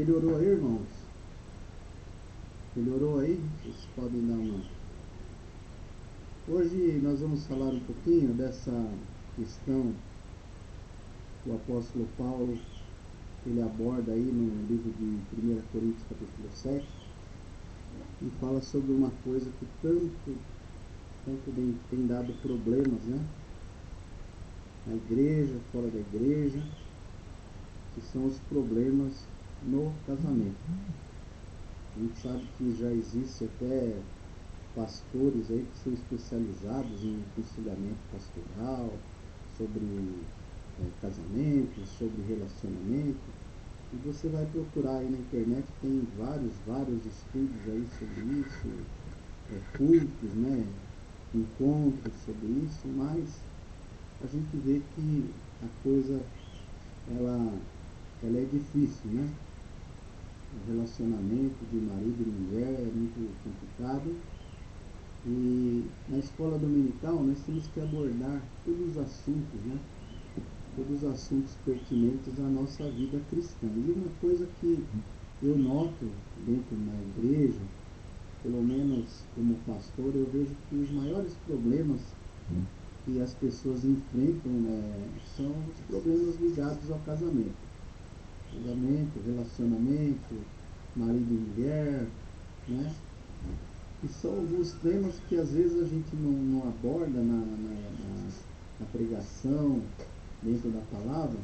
Melhorou aí, irmãos? Melhorou aí? Vocês podem dar uma. Hoje nós vamos falar um pouquinho dessa questão que o apóstolo Paulo ele aborda aí no livro de 1 Coríntios capítulo 7 e fala sobre uma coisa que tanto tem dado problemas, né? Na igreja, fora da igreja, que são os problemas no casamento. A gente sabe que já existe até pastores aí que são especializados em aconselhamento pastoral, sobre casamento, sobre relacionamento. E você vai procurar aí na internet, tem vários estudos aí sobre isso, cultos, né? Encontros sobre isso, mas a gente vê que a coisa ela, ela é difícil, né? O relacionamento de marido e mulher é muito complicado. E na escola dominical nós temos que abordar todos os assuntos, né? Todos os assuntos pertinentes à nossa vida cristã. E uma coisa que eu noto dentro da igreja, pelo menos como pastor, eu vejo que os maiores problemas que as pessoas enfrentam são os problemas ligados ao casamento. Casamento, relacionamento, marido e mulher, né? E são alguns temas que às vezes a gente não aborda na pregação, dentro da palavra,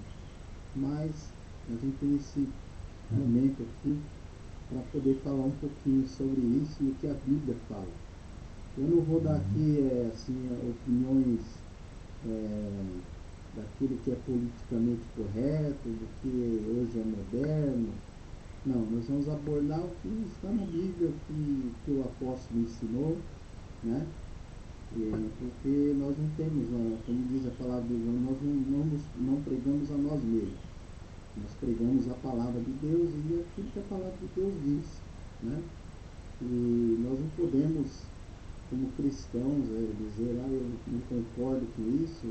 mas a gente tem esse momento aqui para poder falar um pouquinho sobre isso e o que a Bíblia fala. Eu não vou dar aqui assim, opiniões daquilo que é politicamente correto, do que hoje é moderno. Não, nós vamos abordar o que está na Bíblia, que o apóstolo ensinou, né? Porque nós não temos, como diz a palavra de Deus, nós não pregamos a nós mesmos. Nós pregamos a palavra de Deus e aquilo que a palavra de Deus diz, né? E nós não podemos, como cristãos, dizer, eu não concordo com isso,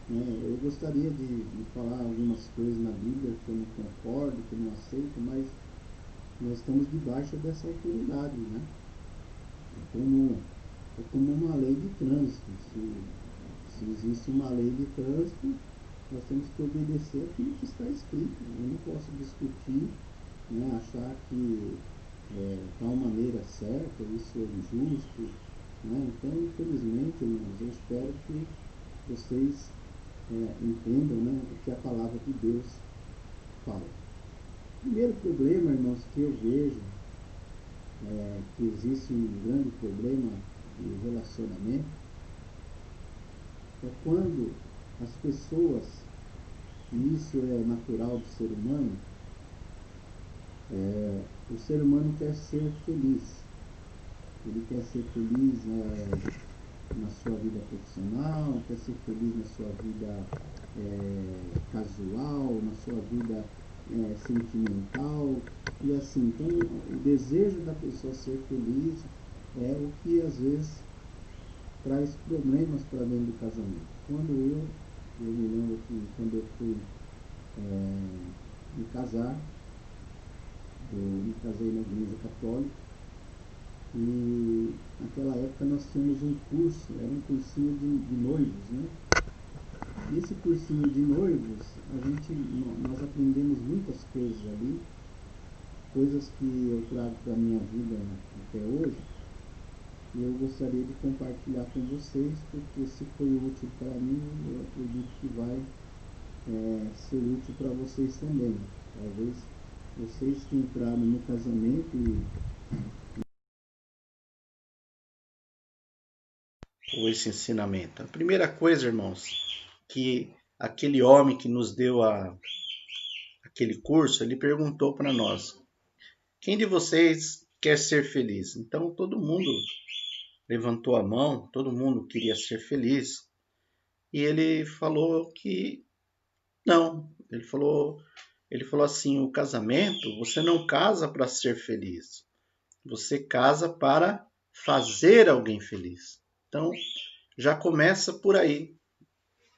né? Eu gostaria de falar algumas coisas na Bíblia que eu não concordo, que eu não aceito, mas nós estamos debaixo dessa autoridade, né? É como uma lei de trânsito. Se existe uma lei de trânsito, nós temos que obedecer aquilo que está escrito. Eu não posso discutir, né, achar que tal maneira é certa, isso é injusto. Né? Então, infelizmente, irmãos, eu espero que vocês entendam, né, o que a palavra de Deus fala. O primeiro problema, irmãos, que eu vejo que existe um grande problema de relacionamento é quando as pessoas, e isso é natural do ser humano, o ser humano quer ser feliz. Ele quer ser feliz na sua vida profissional, quer ser feliz na sua vida casual, na sua vida sentimental. E assim, então o desejo da pessoa ser feliz é o que às vezes traz problemas para dentro do casamento. Eu me lembro que quando eu fui me casar, eu me casei na igreja católica e naquela época nós tínhamos um curso, era um cursinho de noivos, né? Nesse cursinho de noivos, nós aprendemos muitas coisas ali, coisas que eu trago para a minha vida até hoje, e eu gostaria de compartilhar com vocês, porque se foi útil para mim, eu acredito que vai ser útil para vocês também. Talvez vocês que entraram no casamento e esse ensinamento. A primeira coisa, irmãos, que aquele homem que nos deu aquele curso, ele perguntou para nós: quem de vocês quer ser feliz? Então todo mundo levantou a mão, todo mundo queria ser feliz. E ele falou que não. Ele falou assim: o casamento, você não casa para ser feliz. Você casa para fazer alguém feliz. Então, já começa por aí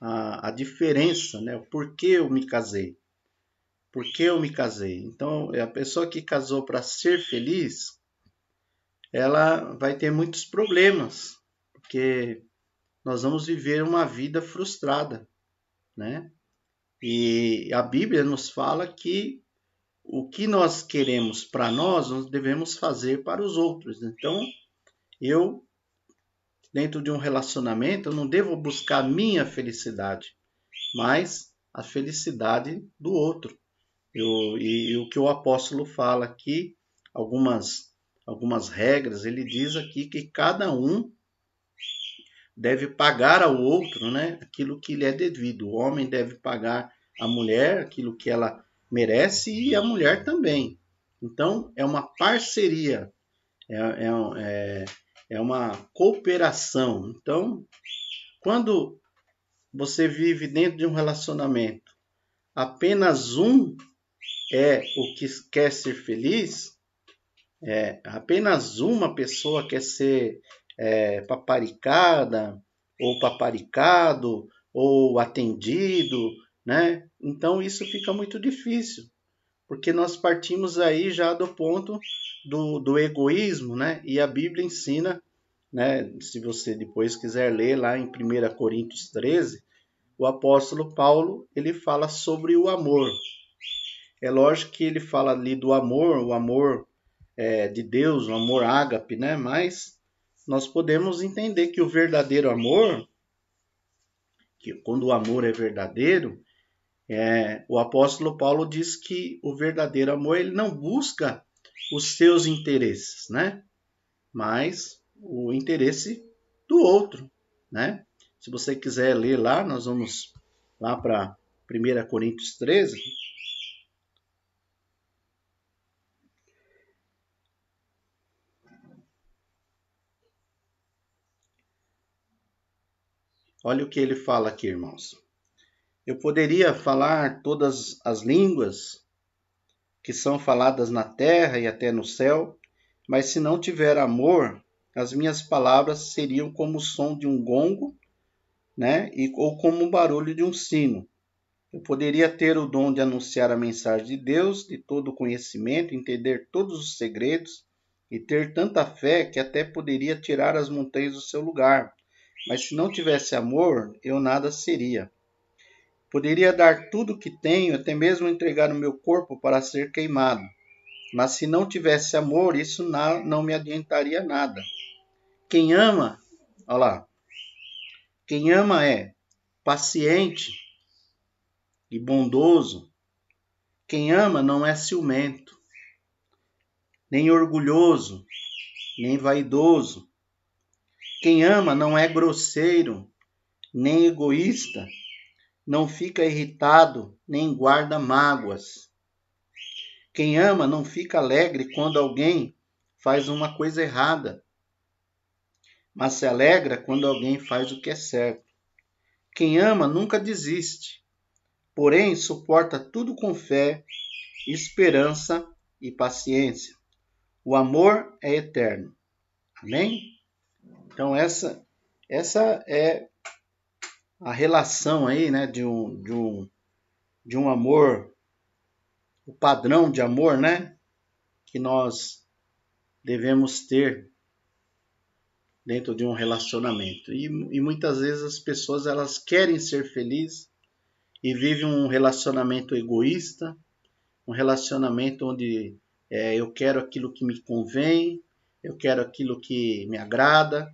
a diferença, né? O porquê eu me casei. por que eu me casei. Então, a pessoa que casou para ser feliz, ela vai ter muitos problemas, porque nós vamos viver uma vida frustrada, né? E a Bíblia nos fala que o que nós queremos para nós devemos fazer para os outros. Então, eu, dentro de um relacionamento, eu não devo buscar a minha felicidade, mas a felicidade do outro. E o que o apóstolo fala aqui, algumas regras, ele diz aqui que cada um deve pagar ao outro, né, aquilo que lhe é devido. O homem deve pagar à mulher aquilo que ela merece e a mulher também. Então, é uma parceria, é uma cooperação. Então, quando você vive dentro de um relacionamento, apenas um é o que quer ser feliz, apenas uma pessoa quer ser paparicada, ou paparicado, ou atendido, né? Então isso fica muito difícil, porque nós partimos aí já do ponto do egoísmo, né? E a Bíblia ensina, né? Se você depois quiser ler lá em 1 Coríntios 13, o apóstolo Paulo, ele fala sobre o amor. É lógico que ele fala ali do amor, o amor de Deus, o amor ágape, né? Mas nós podemos entender que o verdadeiro amor, que quando o amor é verdadeiro, o apóstolo Paulo diz que o verdadeiro amor ele não busca os seus interesses, né? Mas o interesse do outro, né? Se você quiser ler lá, nós vamos lá para 1 Coríntios 13. Olha o que ele fala aqui, irmãos. Eu poderia falar todas as línguas que são faladas na terra e até no céu, mas se não tiver amor, as minhas palavras seriam como o som de um gongo, né? Ou como o barulho de um sino. Eu poderia ter o dom de anunciar a mensagem de Deus, de todo o conhecimento, entender todos os segredos e ter tanta fé que até poderia tirar as montanhas do seu lugar. Mas se não tivesse amor, eu nada seria. Poderia dar tudo o que tenho, até mesmo entregar o meu corpo para ser queimado. Mas se não tivesse amor, isso não me adiantaria nada. Quem ama, olha lá, quem ama é paciente e bondoso. Quem ama não é ciumento, nem orgulhoso, nem vaidoso. Quem ama não é grosseiro, nem egoísta, não fica irritado, nem guarda mágoas. Quem ama não fica alegre quando alguém faz uma coisa errada, mas se alegra quando alguém faz o que é certo. Quem ama nunca desiste, porém suporta tudo com fé, esperança e paciência. O amor é eterno. Amém? Então essa é a relação aí, né, de um amor, o padrão de amor, né, que nós devemos ter dentro de um relacionamento. E muitas vezes as pessoas elas querem ser felizes e vivem um relacionamento egoísta, um relacionamento onde eu quero aquilo que me convém, eu quero aquilo que me agrada,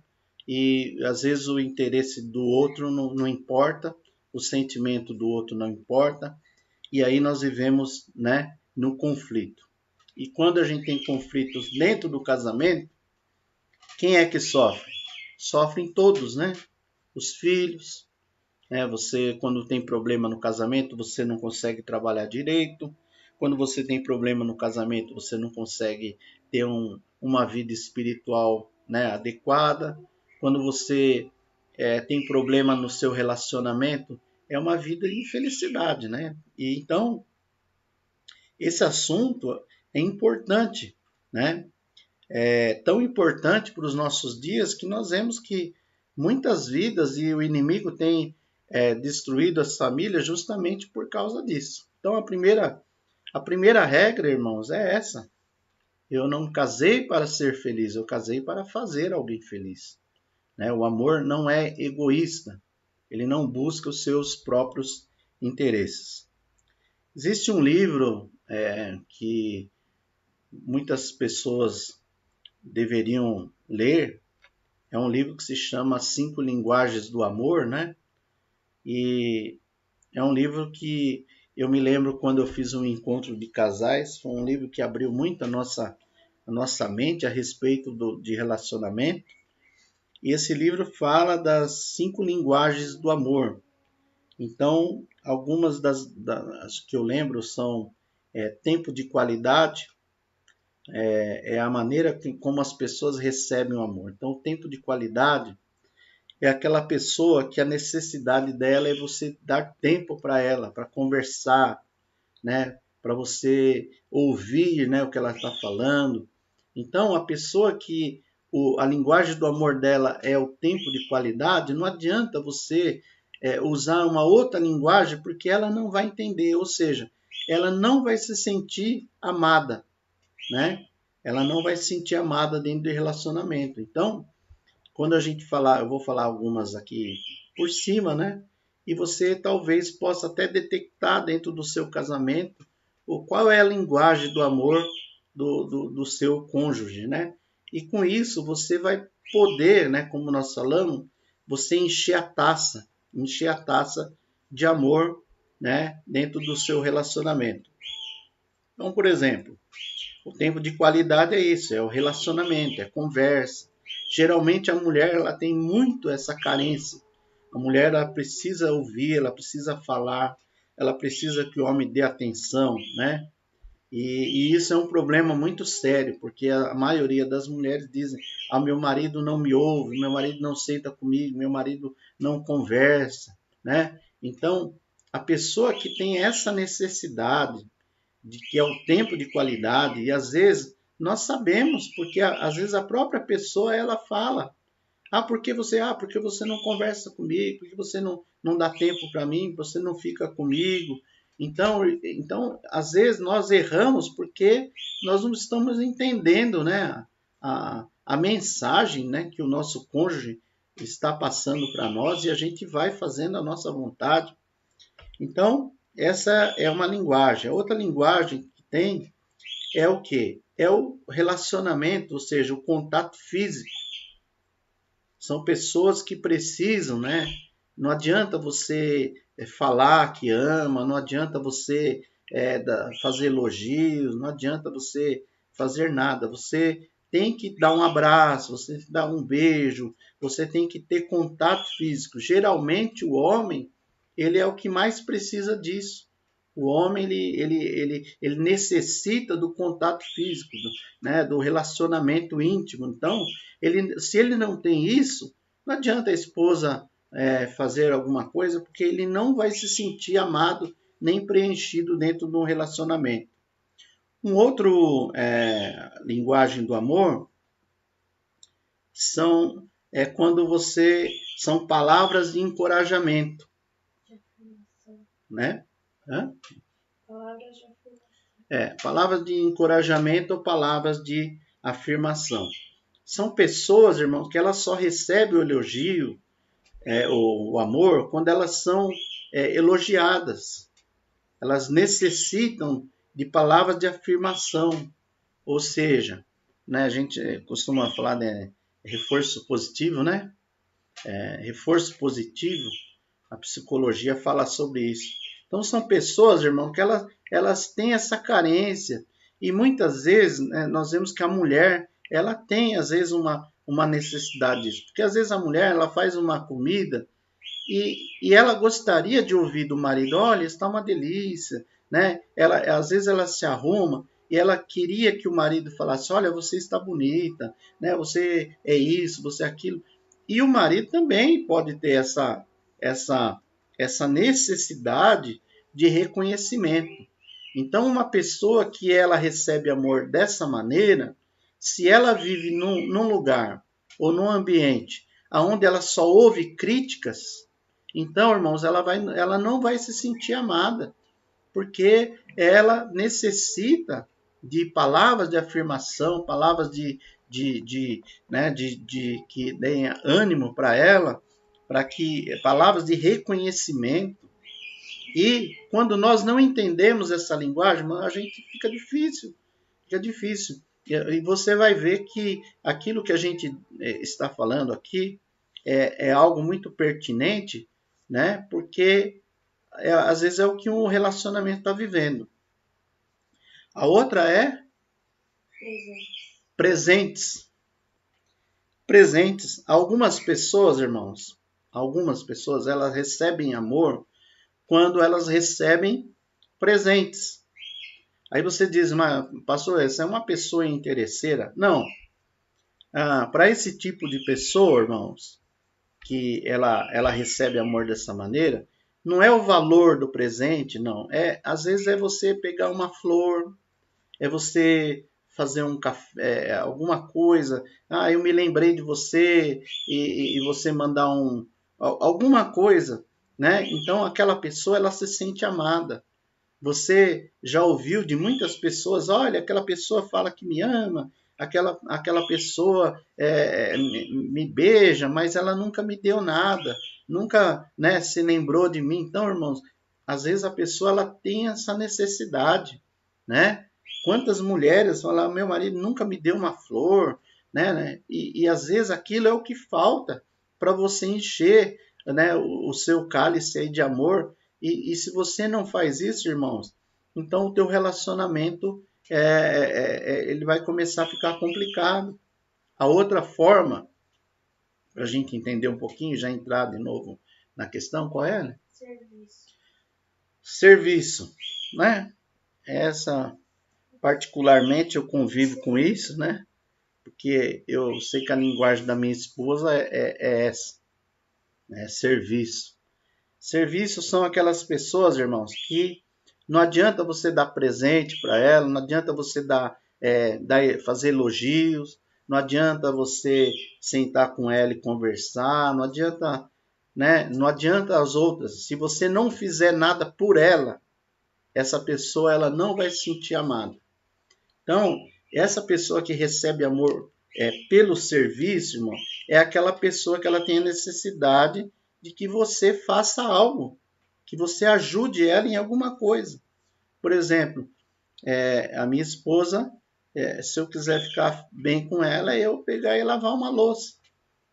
e às vezes o interesse do outro não importa, o sentimento do outro não importa, e aí nós vivemos, né, no conflito. E quando a gente tem conflitos dentro do casamento, quem é que sofre? Sofrem todos, né? Os filhos, né? Você, quando tem problema no casamento, você não consegue trabalhar direito. Quando você tem problema no casamento, você não consegue ter uma vida espiritual, né, adequada. Quando você tem problema no seu relacionamento, é uma vida de infelicidade, né? E então, esse assunto é importante, né? É tão importante para os nossos dias que nós vemos que muitas vidas e o inimigo tem destruído as famílias justamente por causa disso. Então, a primeira A primeira regra, irmãos, é essa. Eu não casei para ser feliz, eu casei para fazer alguém feliz. Né? O amor não é egoísta, ele não busca os seus próprios interesses. Existe um livro que muitas pessoas deveriam ler, é um livro que se chama Cinco Linguagens do Amor, né? E é um livro que eu me lembro quando eu fiz um encontro de casais, foi um livro que abriu muito a nossa mente a respeito de relacionamento. E esse livro fala das cinco linguagens do amor. Então, algumas das que eu lembro são tempo de qualidade, é a maneira como as pessoas recebem o amor. Então, o tempo de qualidade é aquela pessoa que a necessidade dela é você dar tempo para ela, para conversar, né? Para você ouvir, né, o que ela está falando. Então, a pessoa que a linguagem do amor dela é o tempo de qualidade, não adianta você usar uma outra linguagem, porque ela não vai entender, ou seja, ela não vai se sentir amada, né? Ela não vai se sentir amada dentro do relacionamento. Então, quando a gente falar, eu vou falar algumas aqui por cima, né? E você talvez possa até detectar dentro do seu casamento qual é a linguagem do amor do seu cônjuge, né? E com isso você vai poder, né, como nós falamos, você encher a taça de amor, né, dentro do seu relacionamento. Então, por exemplo, o tempo de qualidade é isso, é o relacionamento, é a conversa. Geralmente a mulher ela tem muito essa carência. A mulher ela precisa ouvir, ela precisa falar, ela precisa que o homem dê atenção, né? E isso é um problema muito sério, porque a maioria das mulheres dizem: "Ah, meu marido não me ouve, meu marido não senta comigo, meu marido não conversa", né? Então, a pessoa que tem essa necessidade de que é o tempo de qualidade, e às vezes nós sabemos, porque às vezes a própria pessoa ela fala: porque você não conversa comigo, porque você não dá tempo para mim, você não fica comigo". Então, às vezes nós erramos porque nós não estamos entendendo, né, a mensagem, né, que o nosso cônjuge está passando para nós, e a gente vai fazendo a nossa vontade. Então, essa é uma linguagem. A outra linguagem que tem é o quê? É o relacionamento, ou seja, o contato físico. São pessoas que precisam, né? Não adianta você falar que ama, não adianta você fazer elogios, não adianta você fazer nada. Você tem que dar um abraço, você tem que dar um beijo, você tem que ter contato físico. Geralmente o homem, ele é o que mais precisa disso. O homem, ele necessita do contato físico, né, do relacionamento íntimo. Então, se ele não tem isso, não adianta a esposa fazer alguma coisa, porque ele não vai se sentir amado nem preenchido dentro de um relacionamento. Um outro linguagem do amor são palavras de encorajamento, né? Hã? Palavras de encorajamento ou palavras de afirmação. São pessoas, irmãos, que elas só recebem o elogio, o amor, quando elas são elogiadas. Elas necessitam de palavras de afirmação. Ou seja, né, a gente costuma falar de reforço positivo, né? Reforço positivo, a psicologia fala sobre isso. Então são pessoas, irmão, que elas têm essa carência. E muitas vezes, né, nós vemos que a mulher, ela tem às vezes uma necessidade disso. Porque às vezes a mulher, ela faz uma comida e ela gostaria de ouvir do marido: olha, está uma delícia, né? Às vezes ela se arruma e ela queria que o marido falasse: olha, você está bonita, né? Você é isso, você é aquilo. E o marido também pode ter essa necessidade de reconhecimento. Então, uma pessoa que ela recebe amor dessa maneira, se ela vive num lugar ou num ambiente onde ela só ouve críticas, então, irmãos, ela não vai se sentir amada, porque ela necessita de palavras de afirmação, palavras de que deem ânimo para ela, para que palavras de reconhecimento. E quando nós não entendemos essa linguagem, a gente fica difícil. E você vai ver que aquilo que a gente está falando aqui é algo muito pertinente, né? Porque às vezes é o que um relacionamento está vivendo. A outra é presentes. Presentes. Algumas pessoas, irmãos, elas recebem amor quando elas recebem presentes. Aí você diz, mas pastor, essa é uma pessoa interesseira? Não. Para esse tipo de pessoa, irmãos, que ela recebe amor dessa maneira, não é o valor do presente, não. Às vezes é você pegar uma flor, é você fazer um café, alguma coisa. Eu me lembrei de você e você mandar alguma coisa, né? Então aquela pessoa ela se sente amada. Você já ouviu de muitas pessoas, olha, aquela pessoa fala que me ama, aquela pessoa me beija, mas ela nunca me deu nada, nunca, né, se lembrou de mim. Então, irmãos, às vezes a pessoa ela tem essa necessidade, né? Quantas mulheres falam, meu marido nunca me deu uma flor, né? E às vezes aquilo é o que falta para você encher, né, o seu cálice aí de amor. E se você não faz isso, irmãos, então o teu relacionamento ele vai começar a ficar complicado. A outra forma, para a gente entender um pouquinho, já entrar de novo na questão, qual é? Né? Serviço, né? Essa, particularmente, eu convivo com isso, né? Porque eu sei que a linguagem da minha esposa é essa, né? Serviço. Serviços são aquelas pessoas, irmãos, que não adianta você dar presente para ela, não adianta você fazer elogios, não adianta você sentar com ela e conversar, não adianta, né? Não adianta as outras. Se você não fizer nada por ela, essa pessoa ela não vai se sentir amada. Então, essa pessoa que recebe amor pelo serviço, irmão, é aquela pessoa que ela tem a necessidade de que você faça algo, que você ajude ela em alguma coisa. Por exemplo, a minha esposa, se eu quiser ficar bem com ela, é eu pegar e lavar uma louça.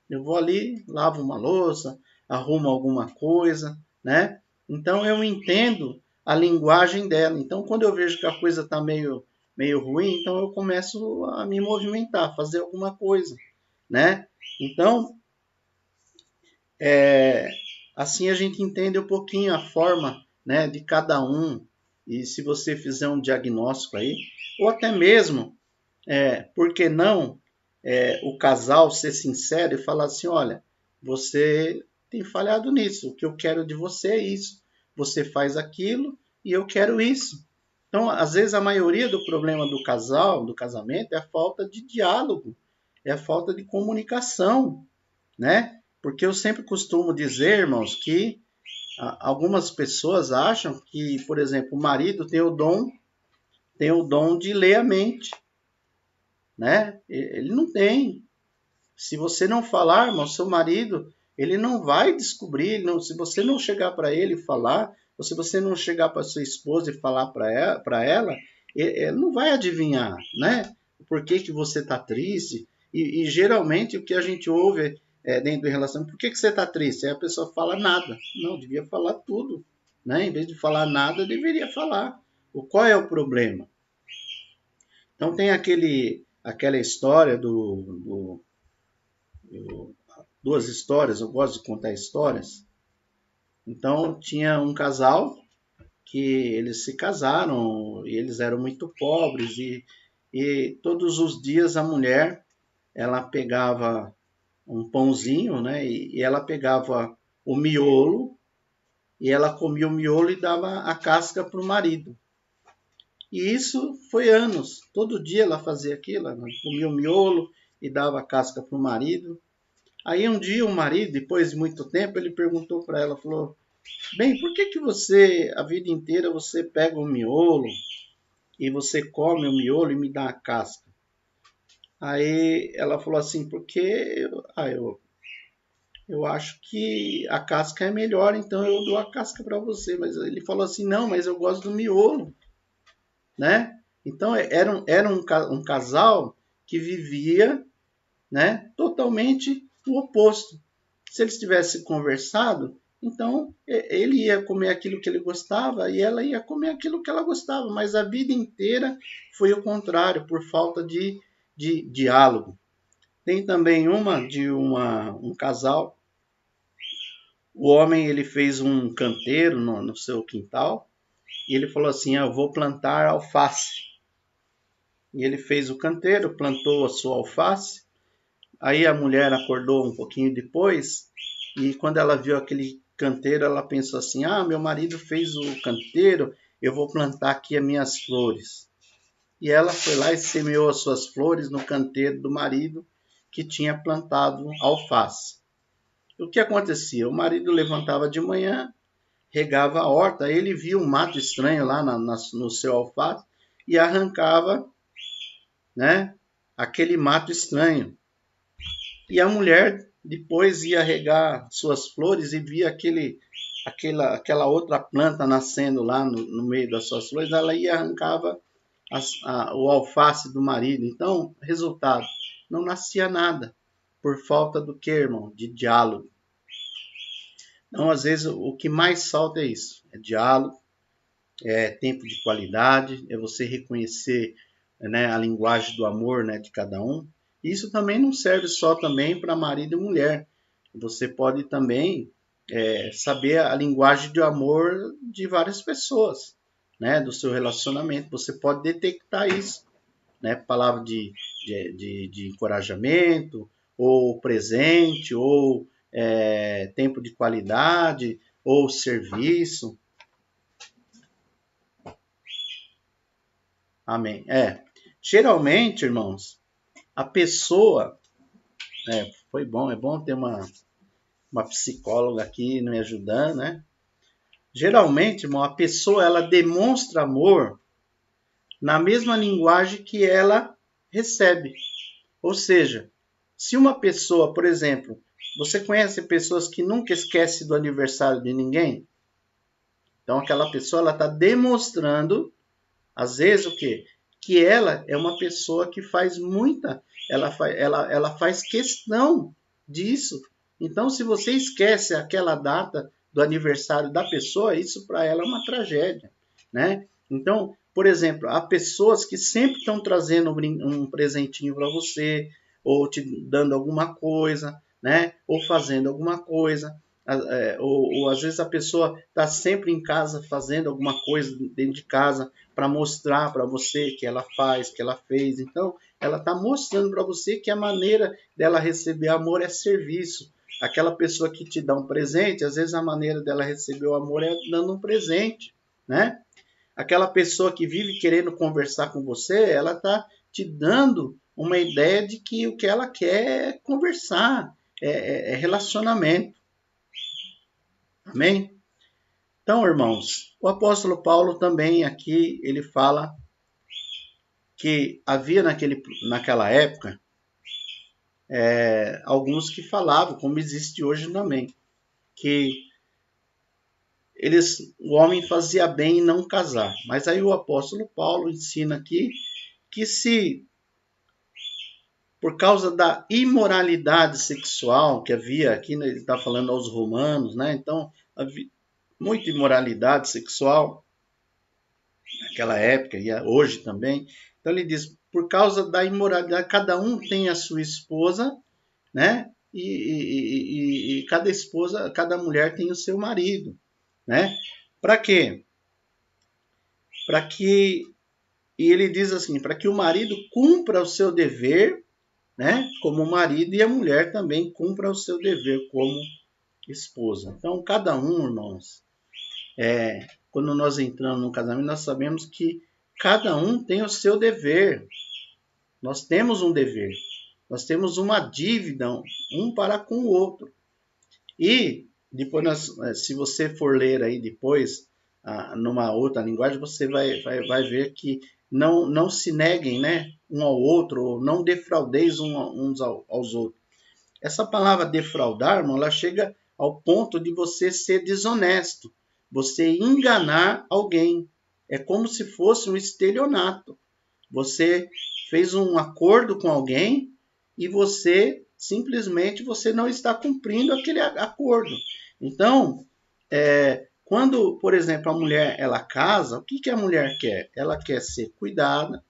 Eu vou ali, lavo uma louça, arrumo alguma coisa, né? Então eu entendo a linguagem dela. Então quando eu vejo que a coisa está meio ruim, então eu começo a me movimentar, fazer alguma coisa, né? Então, assim a gente entende um pouquinho a forma, né, de cada um. E se você fizer um diagnóstico aí, ou até mesmo, por que não o casal ser sincero e falar assim, olha, você tem falhado nisso, o que eu quero de você é isso, você faz aquilo e eu quero isso. Então, às vezes a maioria do problema do casal, do casamento, é a falta de diálogo, é a falta de comunicação, né? Porque eu sempre costumo dizer, irmãos, que algumas pessoas acham que, por exemplo, o marido tem o dom de ler a mente, né? Ele não tem. Se você não falar, irmão, seu marido, ele não vai descobrir. Se você não chegar para ele e falar, ou se você não chegar para sua esposa e falar para ela, ele não vai adivinhar, né? Por que você está triste? E geralmente o que a gente ouve dentro do relacionamento, por que você está triste? Aí a pessoa fala nada. Não, devia falar tudo, né? Em vez de falar nada, deveria falar. Qual é o problema? Então tem aquela história duas histórias, eu gosto de contar histórias. Então tinha um casal que eles se casaram e eles eram muito pobres e todos os dias a mulher ela pegava um pãozinho, né? E ela pegava o miolo e ela comia o miolo e dava a casca para o marido. E isso foi anos. Todo dia ela fazia aquilo, ela comia o miolo e dava a casca para o marido. Aí um dia o marido, depois de muito tempo, ele perguntou para ela, falou, bem, por que que você, a vida inteira, você pega o miolo e você come o miolo e me dá a casca? Aí ela falou assim, porque eu acho que a casca é melhor, então eu dou a casca para você. Mas ele falou assim, não, mas eu gosto do miolo, né? Então era um casal que vivia, né, totalmente o oposto. Se eles tivessem conversado, então ele ia comer aquilo que ele gostava e ela ia comer aquilo que ela gostava, mas a vida inteira foi o contrário, por falta de diálogo. Tem também um casal. O homem ele fez um canteiro no seu quintal e ele falou assim: eu vou plantar alface. E ele fez o canteiro, plantou a sua alface. Aí a mulher acordou um pouquinho depois e quando ela viu aquele canteiro, ela pensou assim: meu marido fez o canteiro, eu vou plantar aqui as minhas flores. E ela foi lá e semeou as suas flores no canteiro do marido que tinha plantado alface. O que acontecia? O marido levantava de manhã, regava a horta, ele via um mato estranho lá no seu alface e arrancava, né, aquele mato estranho. E a mulher depois ia regar suas flores e via aquela outra planta nascendo lá no meio das suas flores, ela ia arrancava o alface do marido. Então, resultado, não nascia nada por falta do que, irmão? De diálogo. Então, às vezes, o que mais falta é isso, é diálogo, é tempo de qualidade, é você reconhecer, né, a linguagem do amor, né, de cada um. Isso também não serve só também para marido e mulher. Você pode também saber a linguagem de amor de várias pessoas, né, do seu relacionamento. Você pode detectar isso, né, palavra de encorajamento, ou presente, ou tempo de qualidade, ou serviço. Amém. Geralmente, irmãos, a pessoa, foi bom, é bom ter uma psicóloga aqui me ajudando, né? Geralmente, irmão, a pessoa ela demonstra amor na mesma linguagem que ela recebe. Ou seja, se uma pessoa, por exemplo, você conhece pessoas que nunca esquecem do aniversário de ninguém? Então, aquela pessoa ela está demonstrando, às vezes, o quê? Que ela é uma pessoa que faz muita, ela faz questão disso. Então, se você esquece aquela data do aniversário da pessoa, isso para ela é uma tragédia, né? Então, por exemplo, há pessoas que sempre estão trazendo um presentinho para você, ou te dando alguma coisa, né? Ou fazendo alguma coisa. Ou às vezes a pessoa está sempre em casa fazendo alguma coisa dentro de casa para mostrar para você que ela faz, que ela fez. Então, ela está mostrando para você que a maneira dela receber amor é serviço. Aquela pessoa que te dá um presente, às vezes a maneira dela receber o amor é dando um presente, né? Aquela pessoa que vive querendo conversar com você, ela está te dando uma ideia de que o que ela quer é conversar, é relacionamento. Amém? Então, irmãos, o apóstolo Paulo também aqui, ele fala que havia naquela época alguns que falavam, como existe hoje também, que o homem fazia bem em não casar. Mas aí o apóstolo Paulo ensina aqui que se por causa da imoralidade sexual que havia aqui, né, ele está falando aos romanos, né? Então havia muita imoralidade sexual naquela época e hoje também. Então ele diz, por causa da imoralidade, cada um tem a sua esposa, né? E cada esposa, cada mulher tem o seu marido, né? Para quê? Para que, e ele diz assim, para que o marido cumpra o seu dever, né? Como marido, e a mulher também cumpra o seu dever como esposa. Então, cada um, irmãos, quando nós entramos no casamento, nós sabemos que cada um tem o seu dever. Nós temos um dever. Nós temos uma dívida um para com o outro. E depois se você for ler aí depois, numa outra linguagem, você vai ver que não se neguem, né, um ao outro, ou não defraudeis uns aos outros. Essa palavra defraudar, irmão, ela chega ao ponto de você ser desonesto, você enganar alguém. É como se fosse um estelionato. Você fez um acordo com alguém e você simplesmente você não está cumprindo aquele acordo. Então, quando, por exemplo, a mulher ela casa, o que a mulher quer? Ela quer ser cuidada,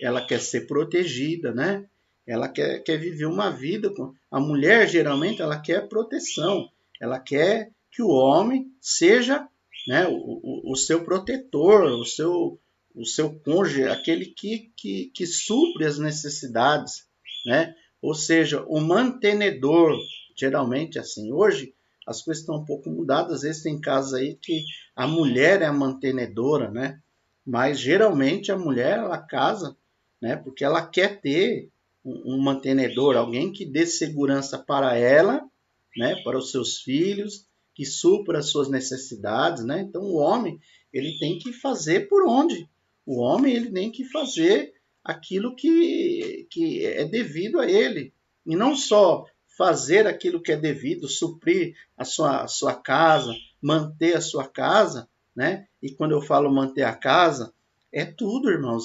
ela quer ser protegida, né? Ela quer viver uma vida com... A mulher, geralmente, ela quer proteção. Ela quer que o homem seja, né, o seu protetor, o seu cônjuge, aquele que supre as necessidades, né? Ou seja, o mantenedor, geralmente assim. Hoje, as coisas estão um pouco mudadas. Às vezes tem casos aí que a mulher é a mantenedora, né? Mas, geralmente, a mulher, ela casa, né? Porque ela quer ter um mantenedor, alguém que dê segurança para ela, né? Para os seus filhos, que supra as suas necessidades, né? Então o homem ele tem que fazer por onde? O homem ele tem que fazer aquilo que é devido a ele e não só fazer aquilo que é devido, suprir a sua casa, manter a sua casa, né? E quando eu falo manter a casa, é tudo, irmãos,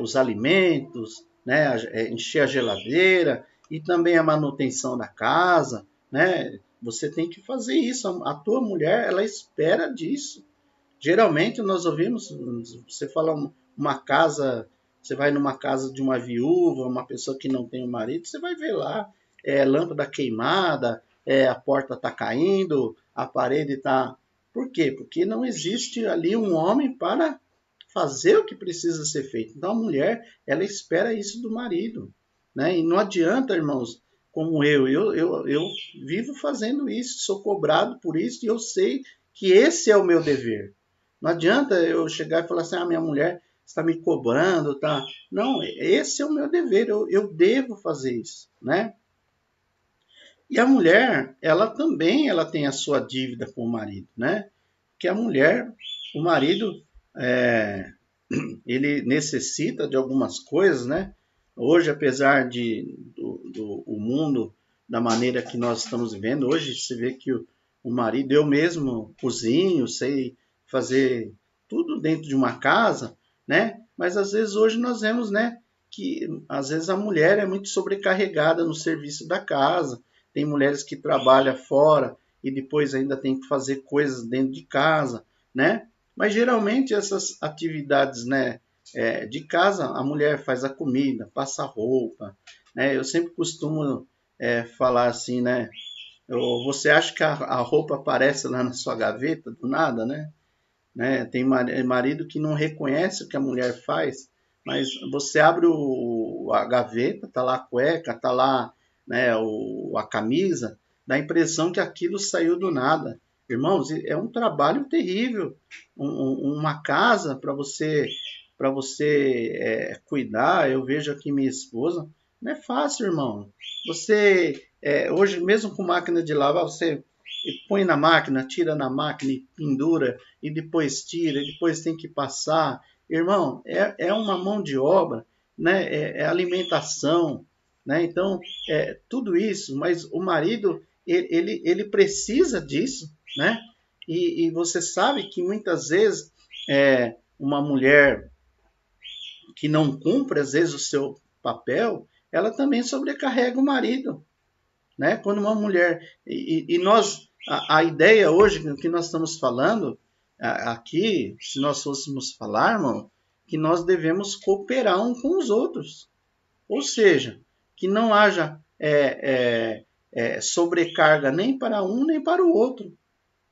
os alimentos, né? Encher a geladeira e também a manutenção da casa, né? Você tem que fazer isso. A tua mulher, ela espera disso. Geralmente nós ouvimos, você fala uma casa, você vai numa casa de uma viúva, uma pessoa que não tem um marido, você vai ver lá lâmpada queimada, a porta está caindo, a parede está... Por quê? Porque não existe ali um homem para fazer o que precisa ser feito. Então a mulher, ela espera isso do marido, né? E não adianta, irmãos, como eu vivo fazendo isso, sou cobrado por isso e eu sei que esse é o meu dever. Não adianta eu chegar e falar assim, minha mulher está me cobrando, tá? Não, esse é o meu dever, eu devo fazer isso, né? E a mulher, ela também ela tem a sua dívida com o marido, né? Que a mulher, o marido, é, ele necessita de algumas coisas, né? Hoje, apesar do o mundo, da maneira que nós estamos vivendo, hoje se vê que o marido, eu mesmo cozinho, sei fazer tudo dentro de uma casa, né? Mas às vezes hoje nós vemos, né? Que às vezes a mulher é muito sobrecarregada no serviço da casa. Tem mulheres que trabalham fora e depois ainda tem que fazer coisas dentro de casa, né? Mas geralmente essas atividades, né, de casa, a mulher faz a comida, passa a roupa, né? Eu sempre costumo falar assim, né? Você acha que a roupa aparece lá na sua gaveta do nada, né? Tem marido que não reconhece o que a mulher faz, mas você abre a gaveta, tá lá a cueca, tá lá, né, a camisa, dá a impressão que aquilo saiu do nada. Irmãos, é um trabalho terrível. Uma casa para você cuidar. Eu vejo aqui minha esposa, não é fácil, irmão. Você hoje mesmo com máquina de lavar, você põe na máquina, tira na máquina e pendura e depois tira, e depois tem que passar. Irmão, é uma mão de obra, né? É alimentação, né? Então, tudo isso, mas o marido, ele precisa disso, né? E você sabe que muitas vezes uma mulher que não cumpre, às vezes, o seu papel, ela também sobrecarrega o marido, né? Quando uma mulher... E nós... A ideia hoje que nós estamos falando aqui, se nós fôssemos falar, irmão, que nós devemos cooperar uns com os outros. Ou seja, que não haja sobrecarga nem para um nem para o outro,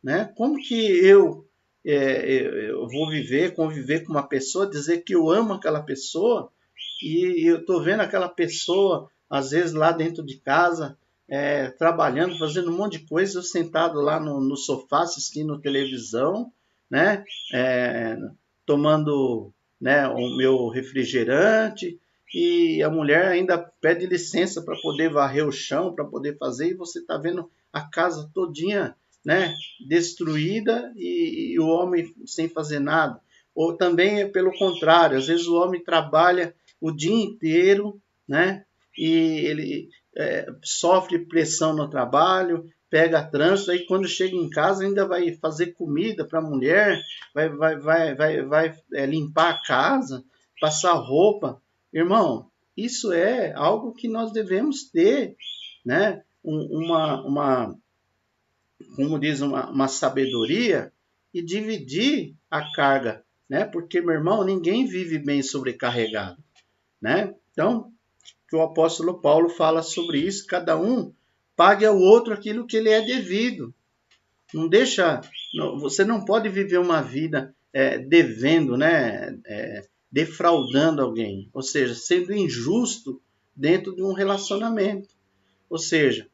né? Como que eu vou conviver com uma pessoa, dizer que eu amo aquela pessoa e eu estou vendo aquela pessoa, às vezes lá dentro de casa, trabalhando, fazendo um monte de coisa, eu sentado lá no sofá assistindo televisão, né? Tomando, né, o meu refrigerante e a mulher ainda pede licença para poder varrer o chão, para poder fazer, e você está vendo a casa todinha, né, destruída e o homem sem fazer nada. Ou também é pelo contrário, às vezes o homem trabalha o dia inteiro, né, e ele sofre pressão no trabalho, pega trânsito, aí quando chega em casa ainda vai fazer comida para a mulher, vai limpar a casa, passar roupa. Irmão, isso é algo que nós devemos ter, né? Como diz, uma sabedoria e dividir a carga, né? Porque, meu irmão, ninguém vive bem sobrecarregado, né? Então, que o apóstolo Paulo fala sobre isso, cada um pague ao outro aquilo que lhe é devido. Não deixa, você não pode viver uma vida devendo, né? Defraudando alguém, ou seja, sendo injusto dentro de um relacionamento. Ou seja,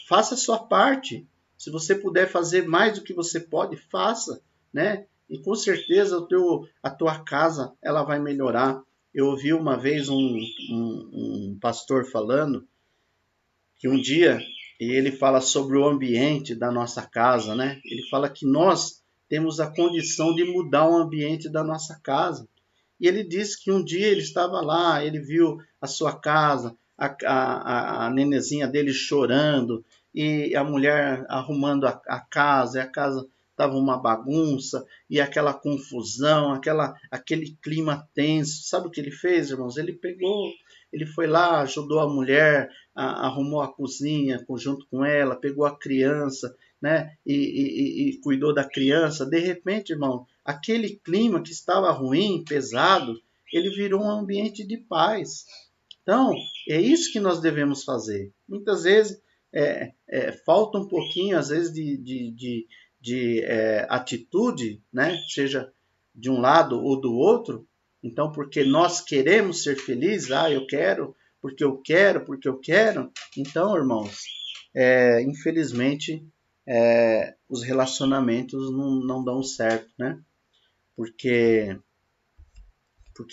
faça a sua parte. Se você puder fazer mais do que você pode, faça, né? E com certeza a tua casa ela vai melhorar. Eu ouvi uma vez um pastor falando que um dia ele fala sobre o ambiente da nossa casa, né? Ele fala que nós temos a condição de mudar o ambiente da nossa casa. E ele disse que um dia ele estava lá, ele viu a sua casa, a nenezinha dele chorando, e a mulher arrumando a casa, e a casa estava uma bagunça, e aquela confusão, aquele clima tenso. Sabe o que ele fez, irmãos? Ele foi lá, ajudou a mulher, arrumou a cozinha junto com ela, pegou a criança, né? E cuidou da criança. De repente, irmão, aquele clima que estava ruim, pesado, ele virou um ambiente de paz. Então, é isso que nós devemos fazer. Muitas vezes falta um pouquinho, às vezes, de atitude, né? Seja de um lado ou do outro. Então, porque nós queremos ser felizes, eu quero, porque eu quero, porque eu quero. Então, irmãos, infelizmente, os relacionamentos não dão certo, né? Porque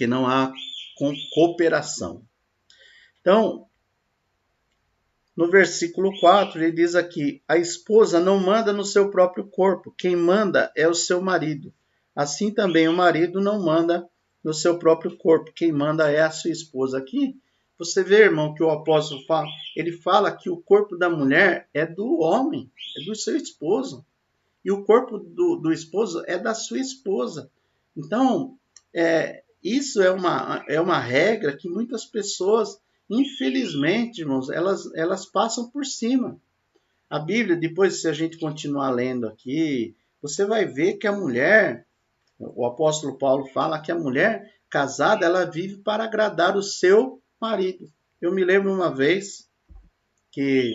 não há cooperação. Então, no versículo 4, ele diz aqui: a esposa não manda no seu próprio corpo, quem manda é o seu marido. Assim também o marido não manda no seu próprio corpo, quem manda é a sua esposa. Aqui, você vê, irmão, que o apóstolo fala, ele fala que o corpo da mulher é do homem, é do seu esposo. E o corpo do esposo é da sua esposa. Então, isso é uma regra que muitas pessoas, infelizmente, irmãos, elas passam por cima. A Bíblia, depois, se a gente continuar lendo aqui, você vai ver que a mulher, o apóstolo Paulo fala que a mulher casada, ela vive para agradar o seu marido. Eu me lembro uma vez que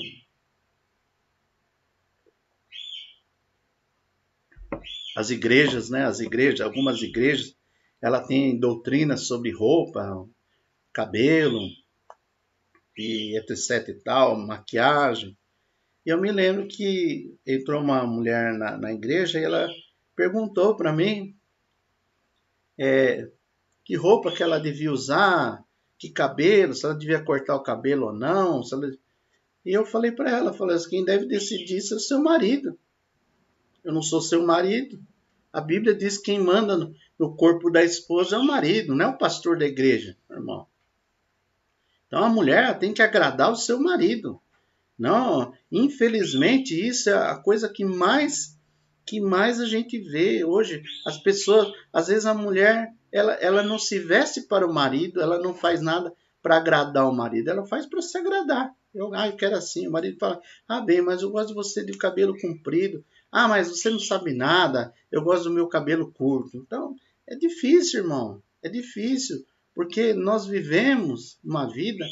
as igrejas, né, algumas igrejas, ela tem doutrinas sobre roupa, cabelo, e etc e tal, maquiagem. E eu me lembro que entrou uma mulher na igreja e ela perguntou para mim que roupa que ela devia usar, que cabelo, se ela devia cortar o cabelo ou não. E eu falei para ela, falei assim, quem deve decidir isso é o seu marido. Eu não sou seu marido. A Bíblia diz que quem manda no corpo da esposa é o marido, não é o pastor da igreja, irmão. Então a mulher tem que agradar o seu marido. Não, infelizmente isso é a coisa que mais a gente vê hoje. As pessoas, às vezes a mulher, ela não se veste para o marido, ela não faz nada para agradar o marido, ela faz para se agradar. Eu quero assim. O marido fala, bem, mas eu gosto de você de cabelo comprido. Mas você não sabe nada, eu gosto do meu cabelo curto. Então, é difícil, irmão, é difícil, porque nós vivemos uma vida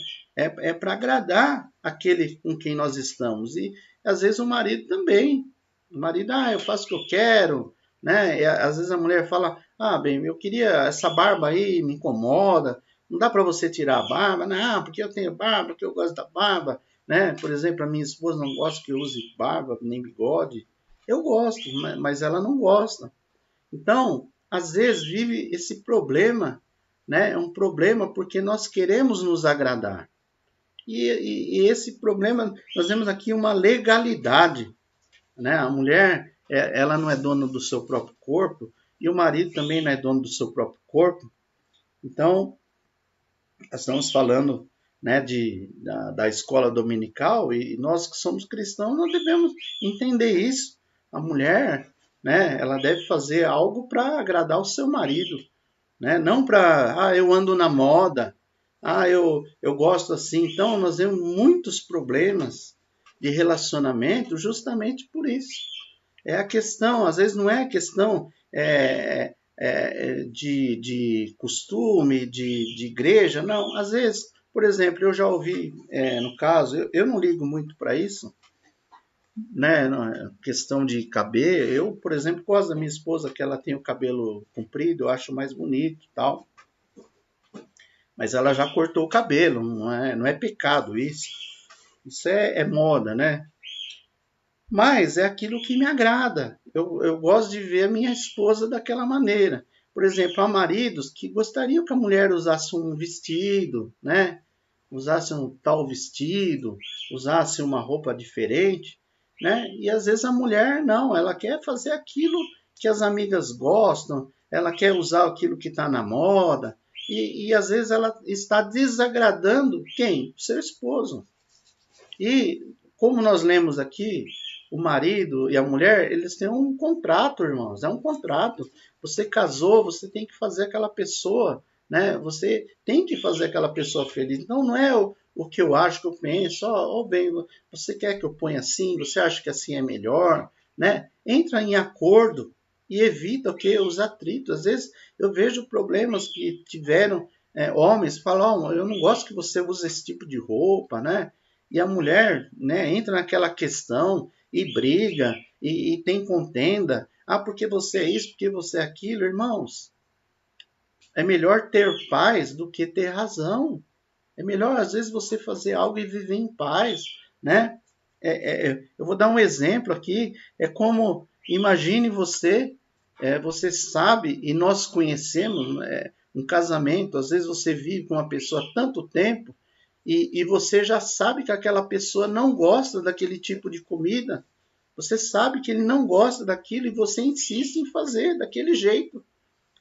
para agradar aquele com quem nós estamos. E às vezes o marido também. O marido, eu faço o que eu quero, né? E, às vezes a mulher fala, bem, eu queria essa barba aí, me incomoda. Não dá para você tirar a barba? Não, porque eu tenho barba, porque eu gosto da barba, né? Por exemplo, a minha esposa não gosta que eu use barba, nem bigode. Eu gosto, mas ela não gosta. Então, às vezes vive esse problema, né? É um problema porque nós queremos nos agradar. E esse problema, nós vemos aqui uma legalidade, né? A mulher, ela não é dona do seu próprio corpo e o marido também não é dono do seu próprio corpo. Então, nós estamos falando, né, da escola dominical e nós que somos cristãos, nós devemos entender isso. A mulher, né, ela deve fazer algo para agradar o seu marido, né? Não para, eu ando na moda, eu gosto assim. Então, nós temos muitos problemas de relacionamento justamente por isso. É a questão, às vezes não é a questão de costume, de igreja, não. Às vezes, por exemplo, eu já ouvi, no caso, eu não ligo muito para isso, né, questão de cabelo. Eu, por exemplo, gosto da minha esposa, que ela tem o cabelo comprido, eu acho mais bonito e tal. Mas ela já cortou o cabelo, não é pecado isso. Isso é moda, né? Mas é aquilo que me agrada. Eu gosto de ver a minha esposa daquela maneira. Por exemplo, há maridos que gostariam que a mulher usasse um vestido, né? Usasse um tal vestido, usasse uma roupa diferente, né? E às vezes a mulher não, ela quer fazer aquilo que as amigas gostam, ela quer usar aquilo que está na moda, e às vezes ela está desagradando quem? O seu esposo. E como nós lemos aqui, o marido e a mulher, eles têm um contrato, irmãos, é um contrato. Você casou, você tem que fazer aquela pessoa, né? Você tem que fazer aquela pessoa feliz. Então não é o que eu acho, que eu penso, bem, você quer que eu ponha assim, você acha que assim é melhor, né? Entra em acordo e evita o que? Os atritos. Às vezes eu vejo problemas que tiveram homens, falam, eu não gosto que você use esse tipo de roupa, né? E a mulher, né, entra naquela questão e briga e tem contenda. Porque você é isso, porque você é aquilo, irmãos. É melhor ter paz do que ter razão. É melhor, às vezes, você fazer algo e viver em paz, né? Eu vou dar um exemplo aqui. É como, imagine você, você sabe, e nós conhecemos um casamento, às vezes você vive com uma pessoa há tanto tempo, e você já sabe que aquela pessoa não gosta daquele tipo de comida. Você sabe que ele não gosta daquilo e você insiste em fazer daquele jeito.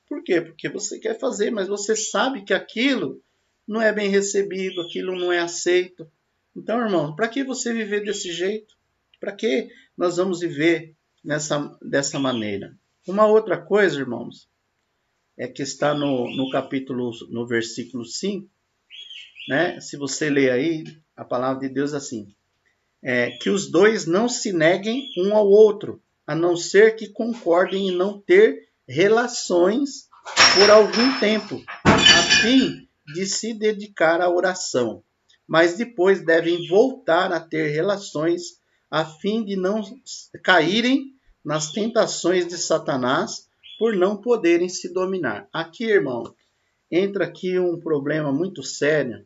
Por quê? Porque você quer fazer, mas você sabe que aquilo não é bem recebido, aquilo não é aceito. Então, irmão, para que você viver desse jeito? Para que nós vamos viver dessa maneira? Uma outra coisa, irmãos, é que está no capítulo, no versículo 5, né? Se você ler aí, a palavra de Deus assim, que os dois não se neguem um ao outro, a não ser que concordem em não ter relações por algum tempo, a fim de se dedicar à oração. Mas depois devem voltar a ter relações, a fim de não caírem nas tentações de Satanás, por não poderem se dominar. Aqui, irmão, entra aqui um problema muito sério,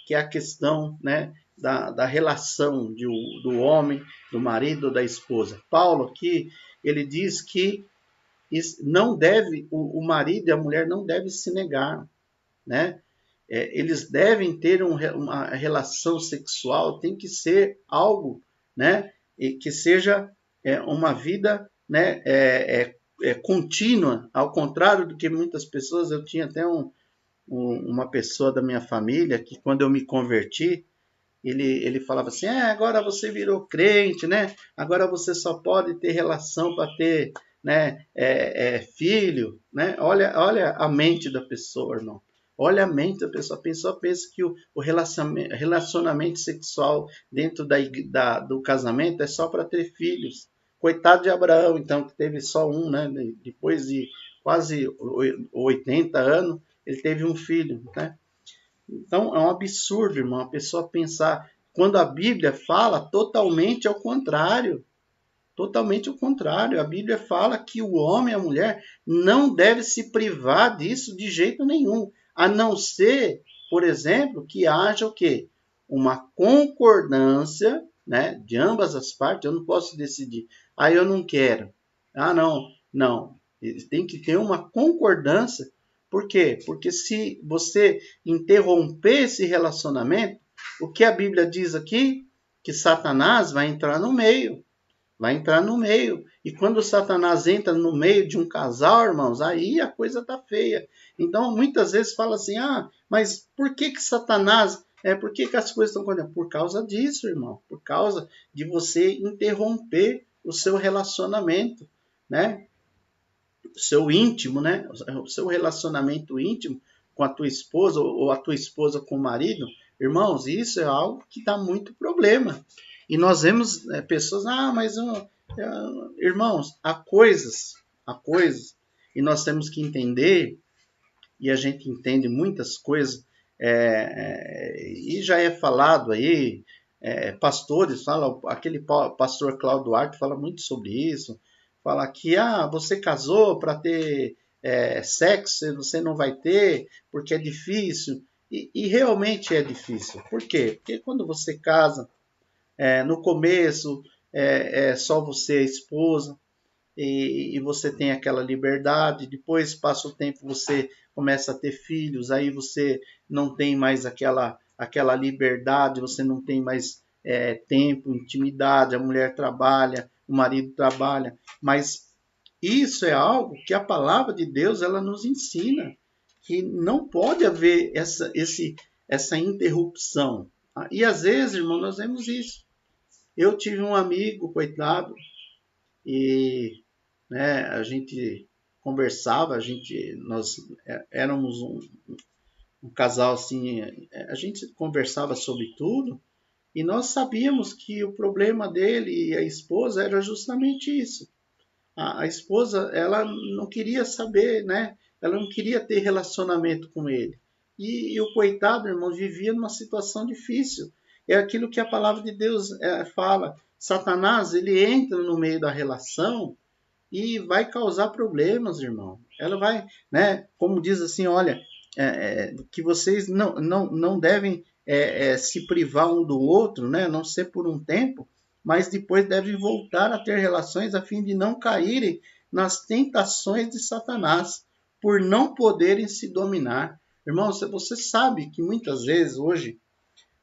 que é a questão, né, da relação do homem, do marido, da esposa. Paulo aqui, ele diz que não deve, o marido e a mulher não devem se negar, né? Eles devem ter uma relação sexual, tem que ser algo, né, que seja uma vida, né, contínua, ao contrário do que muitas pessoas. Eu tinha até uma pessoa da minha família que, quando eu me converti, ele falava assim, agora você virou crente, né? Agora você só pode ter relação para ter, né, filho, né? Olha a mente da pessoa, irmão. Olha a mente da pessoa. A pessoa pensa que o relacionamento sexual dentro do casamento é só para ter filhos. Coitado de Abraão, então, que teve só um, né? Depois de quase 80 anos, ele teve um filho, né? Então, é um absurdo, irmão, a pessoa pensar, quando a Bíblia fala totalmente ao contrário. Totalmente ao contrário. A Bíblia fala que o homem e a mulher não devem se privar disso de jeito nenhum, a não ser, por exemplo, que haja o quê? Uma concordância, né, de ambas as partes. Eu não posso decidir, eu não quero. Não. Tem que ter uma concordância Por quê? Porque se você interromper esse relacionamento, o que a Bíblia diz aqui? Que Satanás vai entrar no meio. Vai entrar no meio. E quando Satanás entra no meio de um casal, irmãos, aí a coisa tá feia. Então, muitas vezes fala assim, mas por que Satanás... por que as coisas estão acontecendo? Por causa disso, irmão. Por causa de você interromper o seu relacionamento, né? O seu íntimo, né? O seu relacionamento íntimo com a tua esposa ou a tua esposa com o marido. Irmãos, isso é algo que dá muito problema. E nós vemos pessoas, irmãos, há coisas, e nós temos que entender, e a gente entende muitas coisas, e já é falado aí, pastores falam, aquele pastor Cláudio Duarte fala muito sobre isso, fala que você casou para ter sexo, você não vai ter, porque é difícil, e realmente é difícil. Por quê? Porque quando você casa, no começo é só você e a esposa, e você tem aquela liberdade, depois passa o tempo, você começa a ter filhos, aí você não tem mais aquela liberdade, você não tem mais tempo, intimidade, a mulher trabalha, o marido trabalha, mas isso é algo que a palavra de Deus ela nos ensina, que não pode haver essa interrupção. E às vezes, irmão, nós vemos isso. Eu tive um amigo, coitado, e a gente conversava, nós éramos um casal assim, a gente conversava sobre tudo, e nós sabíamos que o problema dele e a esposa era justamente isso. A esposa, ela não queria saber, né? Ela não queria ter relacionamento com ele. E o coitado, irmão, vivia numa situação difícil. É aquilo que a palavra de Deus fala. Satanás, ele entra no meio da relação e vai causar problemas, irmão. Ela vai, né? Como diz assim, olha, que vocês não devem se privar um do outro, né? Não ser por um tempo, mas depois devem voltar a ter relações a fim de não caírem nas tentações de Satanás, por não poderem se dominar. Irmão, você sabe que muitas vezes hoje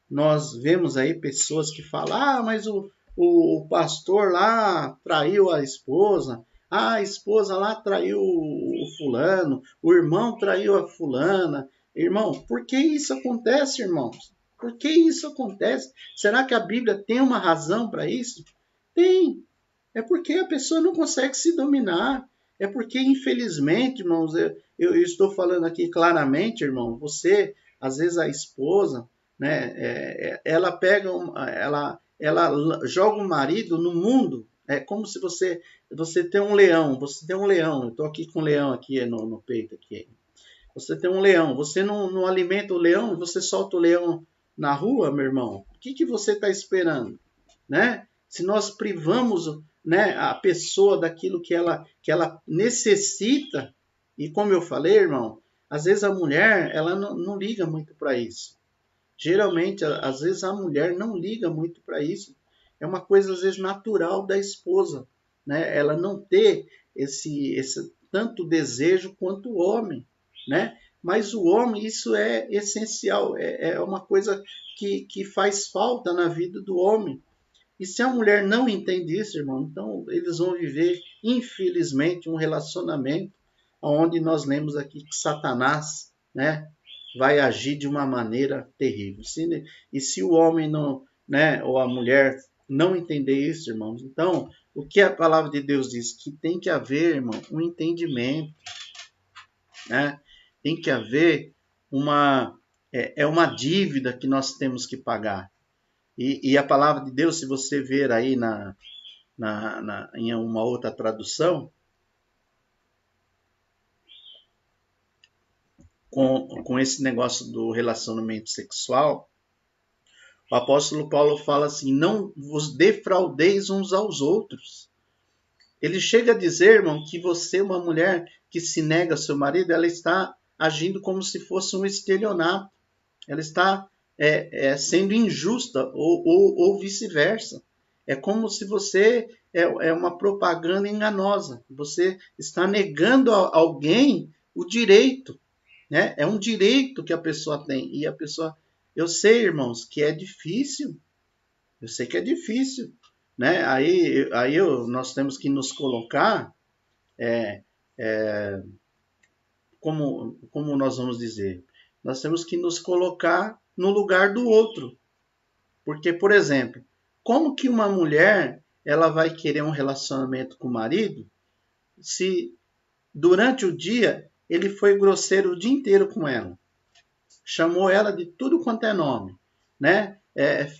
nós vemos aí pessoas que falam, mas o pastor lá traiu a esposa lá traiu o fulano, o irmão traiu a fulana. Irmão, por que isso acontece, irmãos? Por que isso acontece? Será que a Bíblia tem uma razão para isso? Tem. É porque a pessoa não consegue se dominar. É porque, infelizmente, irmãos, eu estou falando aqui claramente, irmão, você, às vezes a esposa, né, ela pega, ela joga o marido no mundo. É como se você tem um leão, eu estou aqui com um leão aqui no peito aqui. Você tem um leão, você não alimenta o leão, você solta o leão na rua, meu irmão. O que você está esperando, né? Se nós privamos, né, a pessoa daquilo que ela necessita, e como eu falei, irmão, às vezes a mulher ela não liga muito para isso. Geralmente, às vezes a mulher não liga muito para isso. É uma coisa às vezes natural da esposa, né? Ela não ter esse tanto desejo quanto o homem, né? Mas o homem, isso é essencial, é uma coisa que faz falta na vida do homem. E se a mulher não entende isso, irmão, então eles vão viver, infelizmente, um relacionamento onde nós lemos aqui que Satanás, né, vai agir de uma maneira terrível. E se o homem não, né, ou a mulher não entender isso, irmãos, então o que a palavra de Deus diz? Que tem que haver, irmão, um entendimento, né? Tem que haver uma dívida que nós temos que pagar. E a palavra de Deus, se você ver aí em uma outra tradução, com esse negócio do relacionamento sexual, o apóstolo Paulo fala assim, não vos defraudeis uns aos outros. Ele chega a dizer, irmão, que você, uma mulher que se nega ao seu marido, ela está agindo como se fosse um estelionato. Ela está sendo injusta ou vice-versa. É como se você é uma propaganda enganosa. Você está negando a alguém o direito, né? É um direito que a pessoa tem. E a pessoa, eu sei, irmãos, que é difícil. Eu sei que é difícil, né? Nós temos que nos colocar, é, é, como nós vamos dizer, nós temos que nos colocar no lugar do outro. Porque, por exemplo, como que uma mulher ela vai querer um relacionamento com o marido se durante o dia ele foi grosseiro o dia inteiro com ela? Chamou ela de tudo quanto é nome, né?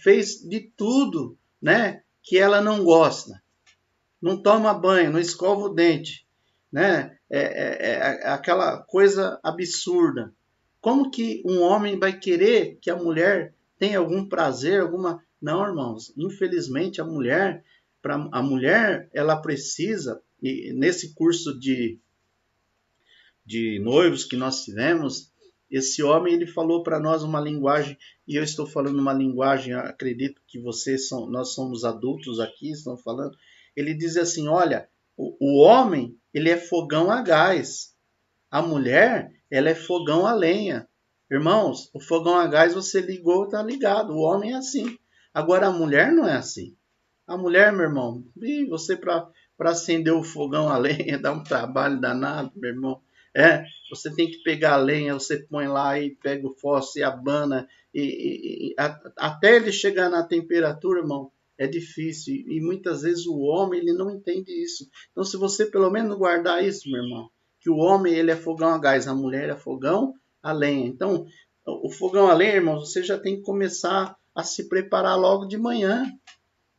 Fez de tudo, né? Que ela não gosta. Não toma banho, não escova o dente, né? Aquela coisa absurda. Como que um homem vai querer que a mulher tenha algum prazer, alguma... Não, irmãos. Infelizmente, a mulher, ela precisa, e nesse curso de noivos que nós tivemos, esse homem ele falou para nós uma linguagem, e eu estou falando uma linguagem, acredito que nós somos adultos aqui, estão falando. Ele diz assim: olha, o homem ele é fogão a gás, a mulher ela é fogão a lenha. Irmãos, o fogão a gás você ligou, está ligado. O homem é assim. Agora a mulher não é assim. A mulher, meu irmão, você para acender o fogão a lenha dá um trabalho danado, meu irmão. Você tem que pegar a lenha, você põe lá e pega o fósforo e abana, até ele chegar na temperatura, irmão, é difícil. E muitas vezes o homem ele não entende isso. Então, se você pelo menos guardar isso, meu irmão, que o homem ele é fogão a gás, a mulher é fogão a lenha. Então, o fogão a lenha, irmão, você já tem que começar a se preparar logo de manhã,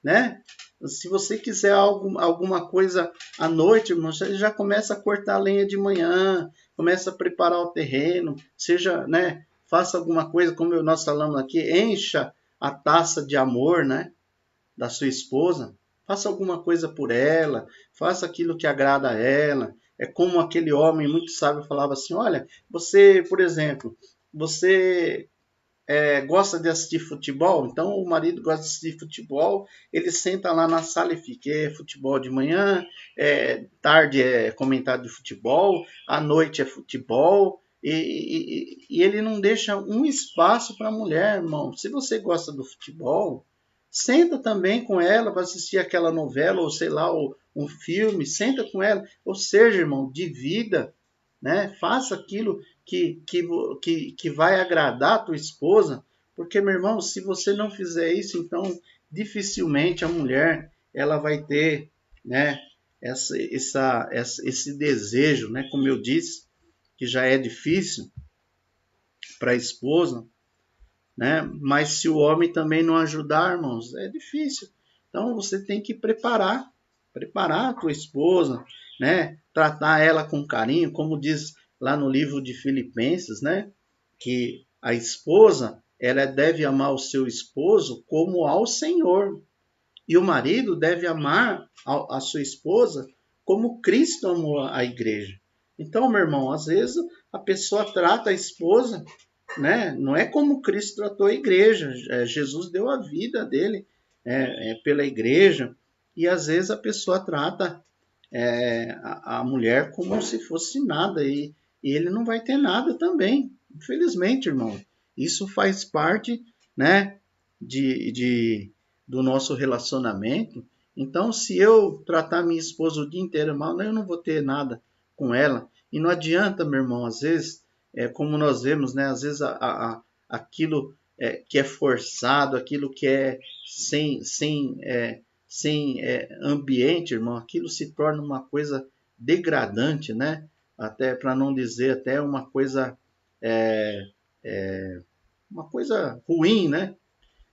né? Se você quiser alguma coisa à noite, irmão, você já começa a cortar a lenha de manhã, começa a preparar o terreno, seja, né? Faça alguma coisa, como nós falamos aqui, encha a taça de amor, né? Da sua esposa, faça alguma coisa por ela, faça aquilo que agrada a ela. É como aquele homem muito sábio falava assim: olha, você, por exemplo, você gosta de assistir futebol, então o marido gosta de assistir futebol, ele senta lá na sala e fica, futebol de manhã, tarde é comentário de futebol, à noite é futebol, e ele não deixa um espaço para a mulher, irmão. Se você gosta do futebol, senta também com ela para assistir aquela novela, ou sei lá, um filme, senta com ela, ou seja, irmão, divida, né? Faça aquilo que vai agradar a tua esposa, porque, meu irmão, se você não fizer isso, então dificilmente a mulher ela vai ter, né, esse desejo, né, como eu disse, que já é difícil para a esposa, né, mas se o homem também não ajudar, irmãos, é difícil. Então você tem que preparar a tua esposa, né, tratar ela com carinho, como diz lá no livro de Filipenses, né, que a esposa ela deve amar o seu esposo como ao Senhor, e o marido deve amar a sua esposa como Cristo amou a igreja. Então, meu irmão, às vezes a pessoa trata a esposa, né? Não é como Cristo tratou a igreja. Jesus deu a vida dele pela igreja, e às vezes a pessoa trata a mulher como se fosse nada, e ele não vai ter nada também. Infelizmente, irmão, isso faz parte, né, do nosso relacionamento. Então, se eu tratar minha esposa o dia inteiro mal, eu não vou ter nada com ela. E não adianta, meu irmão, às vezes, como nós vemos, né, às vezes aquilo que é forçado, aquilo que é sem ambiente, irmão, aquilo se torna uma coisa degradante, né? Até para não dizer até é, uma coisa ruim, né?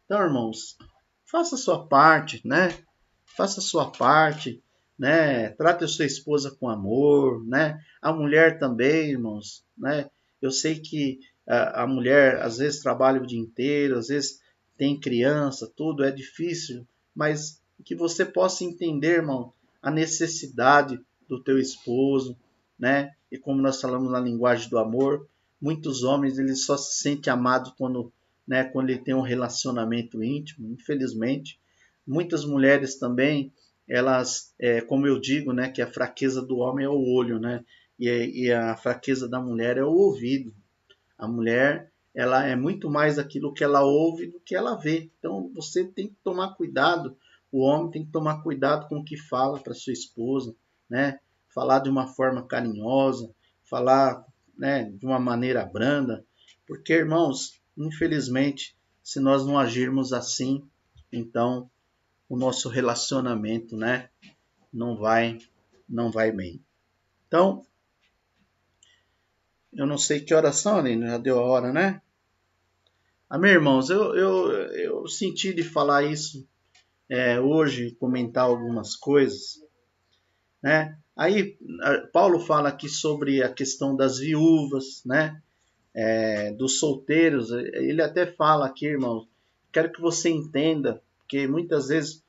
Então, irmãos, faça a sua parte, né? Faça a sua parte, né? Trate a sua esposa com amor, né? A mulher também, irmãos, né? Eu sei que a mulher às vezes trabalha o dia inteiro, às vezes tem criança, tudo é difícil, mas que você possa entender, irmão, a necessidade do teu esposo, né? E como nós falamos na linguagem do amor, muitos homens eles só se sentem amados quando, né, quando ele tem um relacionamento íntimo, infelizmente. Muitas mulheres também, elas, como eu digo, né, que a fraqueza do homem é o olho, né? E a fraqueza da mulher é o ouvido. A mulher, ela é muito mais aquilo que ela ouve do que ela vê. Então, você tem que tomar cuidado, o homem tem que tomar cuidado com o que fala para sua esposa, né? Falar de uma forma carinhosa, falar, né, de uma maneira branda, porque, irmãos, infelizmente, se nós não agirmos assim, então o nosso relacionamento, né, não vai, não vai bem. Então, eu não sei que horas são, Aline, já deu a hora, né? Amém, irmãos, eu senti de falar isso hoje, comentar algumas coisas, né? Aí, Paulo fala aqui sobre a questão das viúvas, né? Dos solteiros. Ele até fala aqui, irmãos, quero que você entenda, porque muitas vezes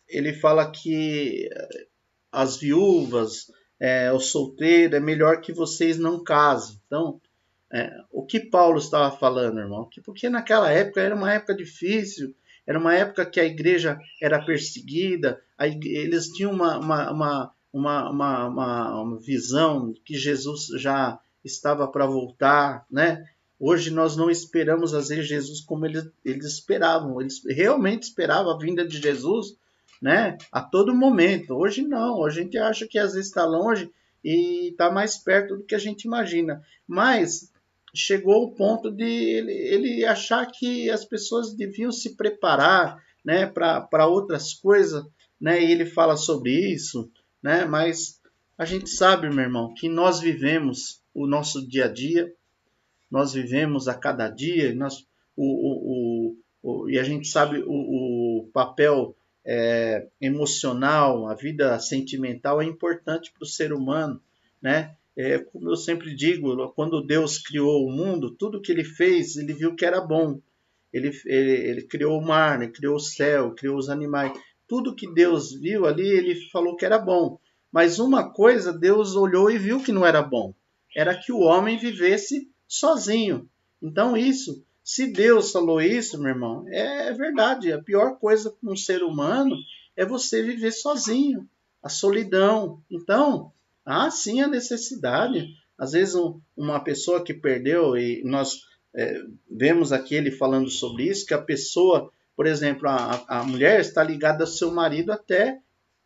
ele fala que as viúvas, o solteiro, é melhor que vocês não casem. Então, o que Paulo estava falando, irmão? Porque naquela época era uma época difícil, era uma época que a igreja era perseguida, eles tinham uma visão que Jesus já estava para voltar, né? Hoje nós não esperamos, às vezes, Jesus como eles esperavam. Eles realmente esperavam a vinda de Jesus, né? A todo momento. Hoje não. A gente acha que às vezes está longe e está mais perto do que a gente imagina. Mas chegou o ponto de ele achar que as pessoas deviam se preparar, né, para outras coisas, né? E ele fala sobre isso, né? Mas a gente sabe, meu irmão, que nós vivemos o nosso dia a dia, nós vivemos a cada dia, e a gente sabe o papel emocional, a vida sentimental é importante para o ser humano, né? Como eu sempre digo, quando Deus criou o mundo, tudo que ele fez, ele viu que era bom. Ele criou o mar, ele criou o céu, criou os animais. Tudo que Deus viu ali, ele falou que era bom. Mas uma coisa Deus olhou e viu que não era bom. Era que o homem vivesse sozinho. Então isso, se Deus falou isso, meu irmão, é verdade. A pior coisa para um ser humano é você viver sozinho. A solidão. Então, há sim a necessidade. Às vezes uma pessoa que perdeu, e nós vemos aqui ele falando sobre isso, que a pessoa, por exemplo, a mulher está ligada ao seu marido até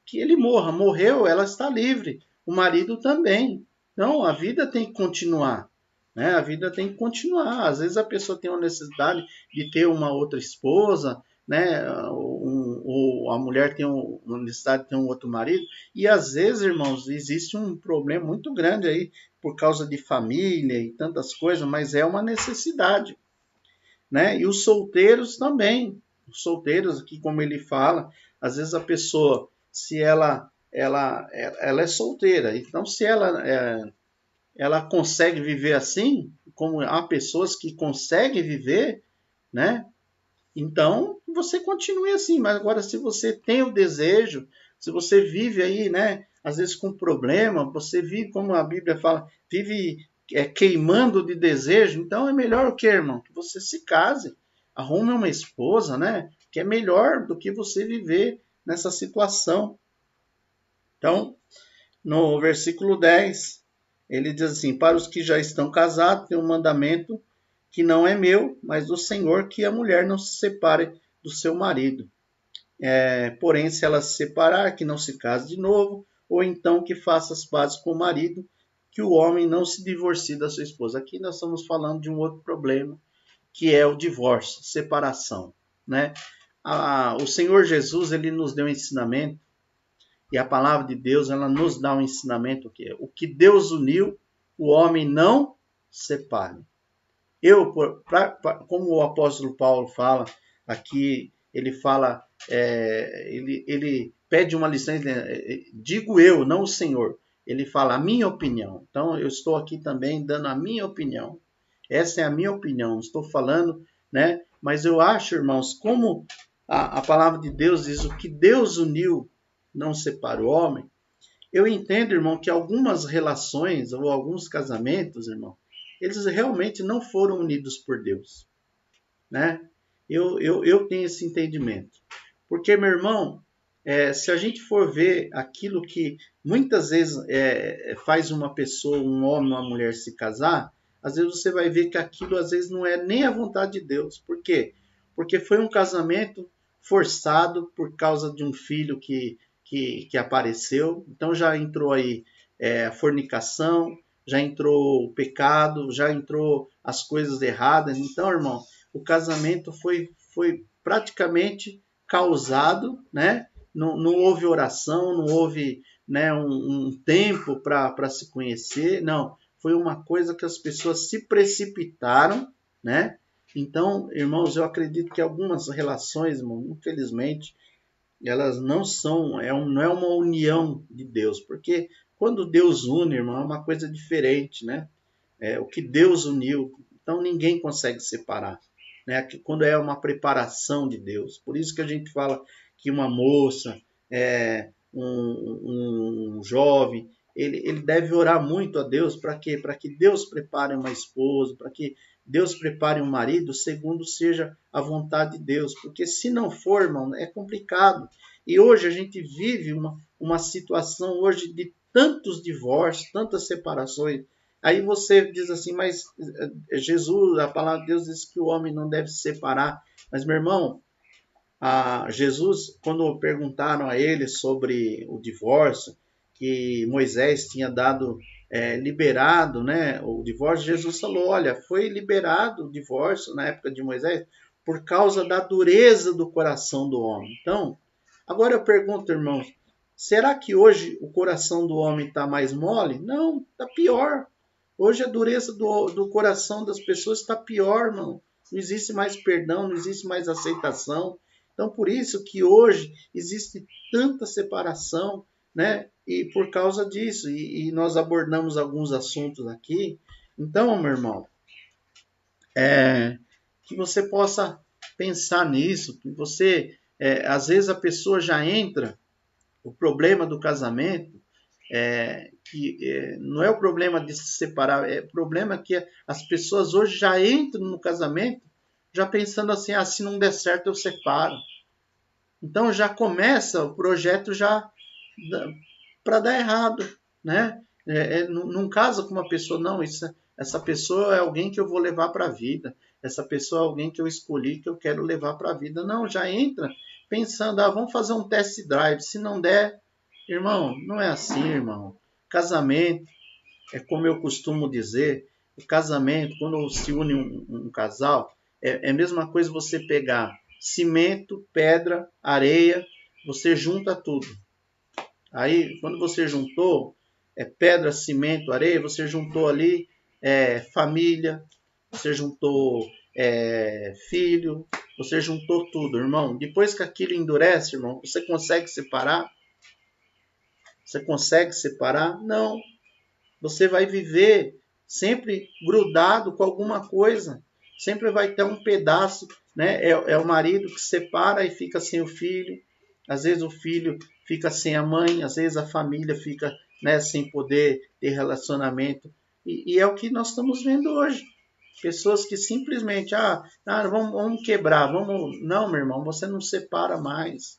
que ele morra. Morreu, ela está livre. O marido também. Então, a vida tem que continuar. Né? A vida tem que continuar. Às vezes a pessoa tem uma necessidade de ter uma outra esposa, né? Ou a mulher tem uma necessidade de ter um outro marido. E às vezes, irmãos, existe um problema muito grande aí por causa de família e tantas coisas, mas é uma necessidade. Né? E os solteiros também. Os solteiros, aqui como ele fala, às vezes a pessoa, se ela é solteira, então se ela consegue viver assim, como há pessoas que conseguem viver, né? Então, você continue assim, mas agora se você tem o desejo, se você vive aí, né, às vezes com problema, você vive, como a Bíblia fala, vive queimando de desejo, então é melhor o que, irmão? Que você se case, arrume uma esposa, né, que é melhor do que você viver nessa situação. Então, no versículo 10, ele diz assim: para os que já estão casados, tem um mandamento que não é meu, mas do Senhor, que a mulher não se separe do seu marido. Porém, se ela se separar, que não se case de novo, ou então que faça as pazes com o marido, que o homem não se divorcie da sua esposa. Aqui nós estamos falando de um outro problema, que é o divórcio, separação. Né? O Senhor Jesus, ele nos deu um ensinamento, e a palavra de Deus, ela nos dá um ensinamento que é: o que Deus uniu, o homem não separe. Como o apóstolo Paulo fala aqui, ele fala, ele pede uma licença, digo eu, não o Senhor. Ele fala a minha opinião. Então, eu estou aqui também dando a minha opinião. Essa é a minha opinião. Estou falando, né? Mas eu acho, irmãos, como a palavra de Deus diz: o que Deus uniu, não separa o homem. Eu entendo, irmão, que algumas relações ou alguns casamentos, irmão, eles realmente não foram unidos por Deus, né? Eu tenho esse entendimento. Porque, meu irmão, se a gente for ver aquilo que muitas vezes faz uma pessoa, um homem ou uma mulher se casar, às vezes você vai ver que aquilo às vezes não é nem a vontade de Deus. Por quê? Porque foi um casamento forçado por causa de um filho que apareceu. Então já entrou aí a fornicação, já entrou o pecado, já entrou as coisas erradas. Então, irmão, o casamento foi praticamente causado, né? Não houve oração, não houve, né, um tempo para se conhecer, não. Foi uma coisa que as pessoas se precipitaram, né? Então, irmãos, eu acredito que algumas relações, irmão, infelizmente, elas não são, não é uma união de Deus, porque quando Deus une, irmão, é uma coisa diferente, né? É o que Deus uniu, então ninguém consegue separar, né? Quando é uma preparação de Deus. Por isso que a gente fala que uma moça, um jovem, ele deve orar muito a Deus. Para quê? Para que Deus prepare uma esposa, para que Deus prepare um marido segundo seja a vontade de Deus. Porque se não for, irmão, é complicado. E hoje a gente vive uma situação hoje de tantos divórcios, tantas separações. Aí você diz assim, mas Jesus, a palavra de Deus diz que o homem não deve se separar. Mas, meu irmão, Jesus, quando perguntaram a ele sobre o divórcio, que Moisés tinha dado liberado, né, o divórcio, Jesus falou, olha, foi liberado o divórcio na época de Moisés por causa da dureza do coração do homem. Então, agora eu pergunto, irmãos, será que hoje o coração do homem está mais mole? Não, está pior. Hoje a dureza do coração das pessoas está pior, irmão. Não existe mais perdão, não existe mais aceitação. Então, por isso que hoje existe tanta separação, né? E por causa disso, e nós abordamos alguns assuntos aqui. Então, meu irmão, que você possa pensar nisso, que você, às vezes a pessoa já entra, o problema do casamento, não é o problema de se separar, é o problema que as pessoas hoje já entram no casamento já pensando assim, se não der certo eu separo. Então já começa o projeto já para dar errado, né? Não casa com uma pessoa, não, essa pessoa é alguém que eu vou levar para a vida, essa pessoa é alguém que eu escolhi que eu quero levar para a vida. Não, já entra pensando, vamos fazer um test drive, se não der, irmão, não é assim, irmão. Casamento, é como eu costumo dizer, o casamento, quando se une um casal, é a mesma coisa você pegar cimento, pedra, areia, você junta tudo. Aí, quando você juntou pedra, cimento, areia, você juntou ali família, você juntou filho, você juntou tudo, irmão. Depois que aquilo endurece, irmão, você consegue separar? Você consegue separar? Não. Você vai viver sempre grudado com alguma coisa. Sempre vai ter um pedaço, né? É o marido que separa e fica sem o filho. Às vezes o filho fica sem a mãe, às vezes a família fica, né, sem poder ter relacionamento. E é o que nós estamos vendo hoje. Pessoas que simplesmente, vamos quebrar, vamos... Não, meu irmão, você não separa mais.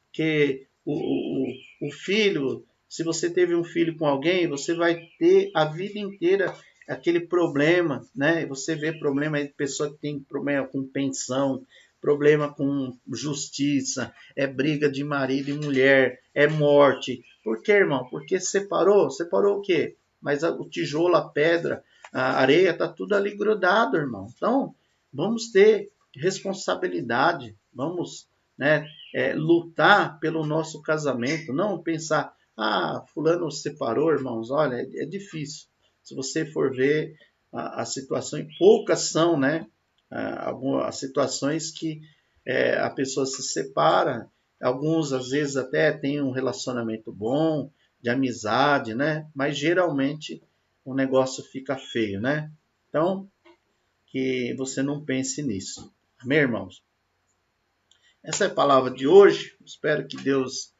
Porque o filho, se você teve um filho com alguém, você vai ter a vida inteira aquele problema, né? Você vê problema de pessoa que tem problema com pensão, problema com justiça, briga de marido e mulher, morte. Por quê, irmão? Porque separou? Separou o quê? Mas o tijolo, a pedra, a areia, tá tudo ali grudado, irmão. Então, vamos ter responsabilidade, vamos, né, lutar pelo nosso casamento, não pensar, fulano separou, irmãos, olha, é difícil. Se você for ver as situações, poucas são, né, algumas situações que a pessoa se separa, alguns às vezes até têm um relacionamento bom, de amizade, né, mas geralmente o negócio fica feio, né. Então, que você não pense nisso. Amém, irmãos? Essa é a palavra de hoje. Espero que Deus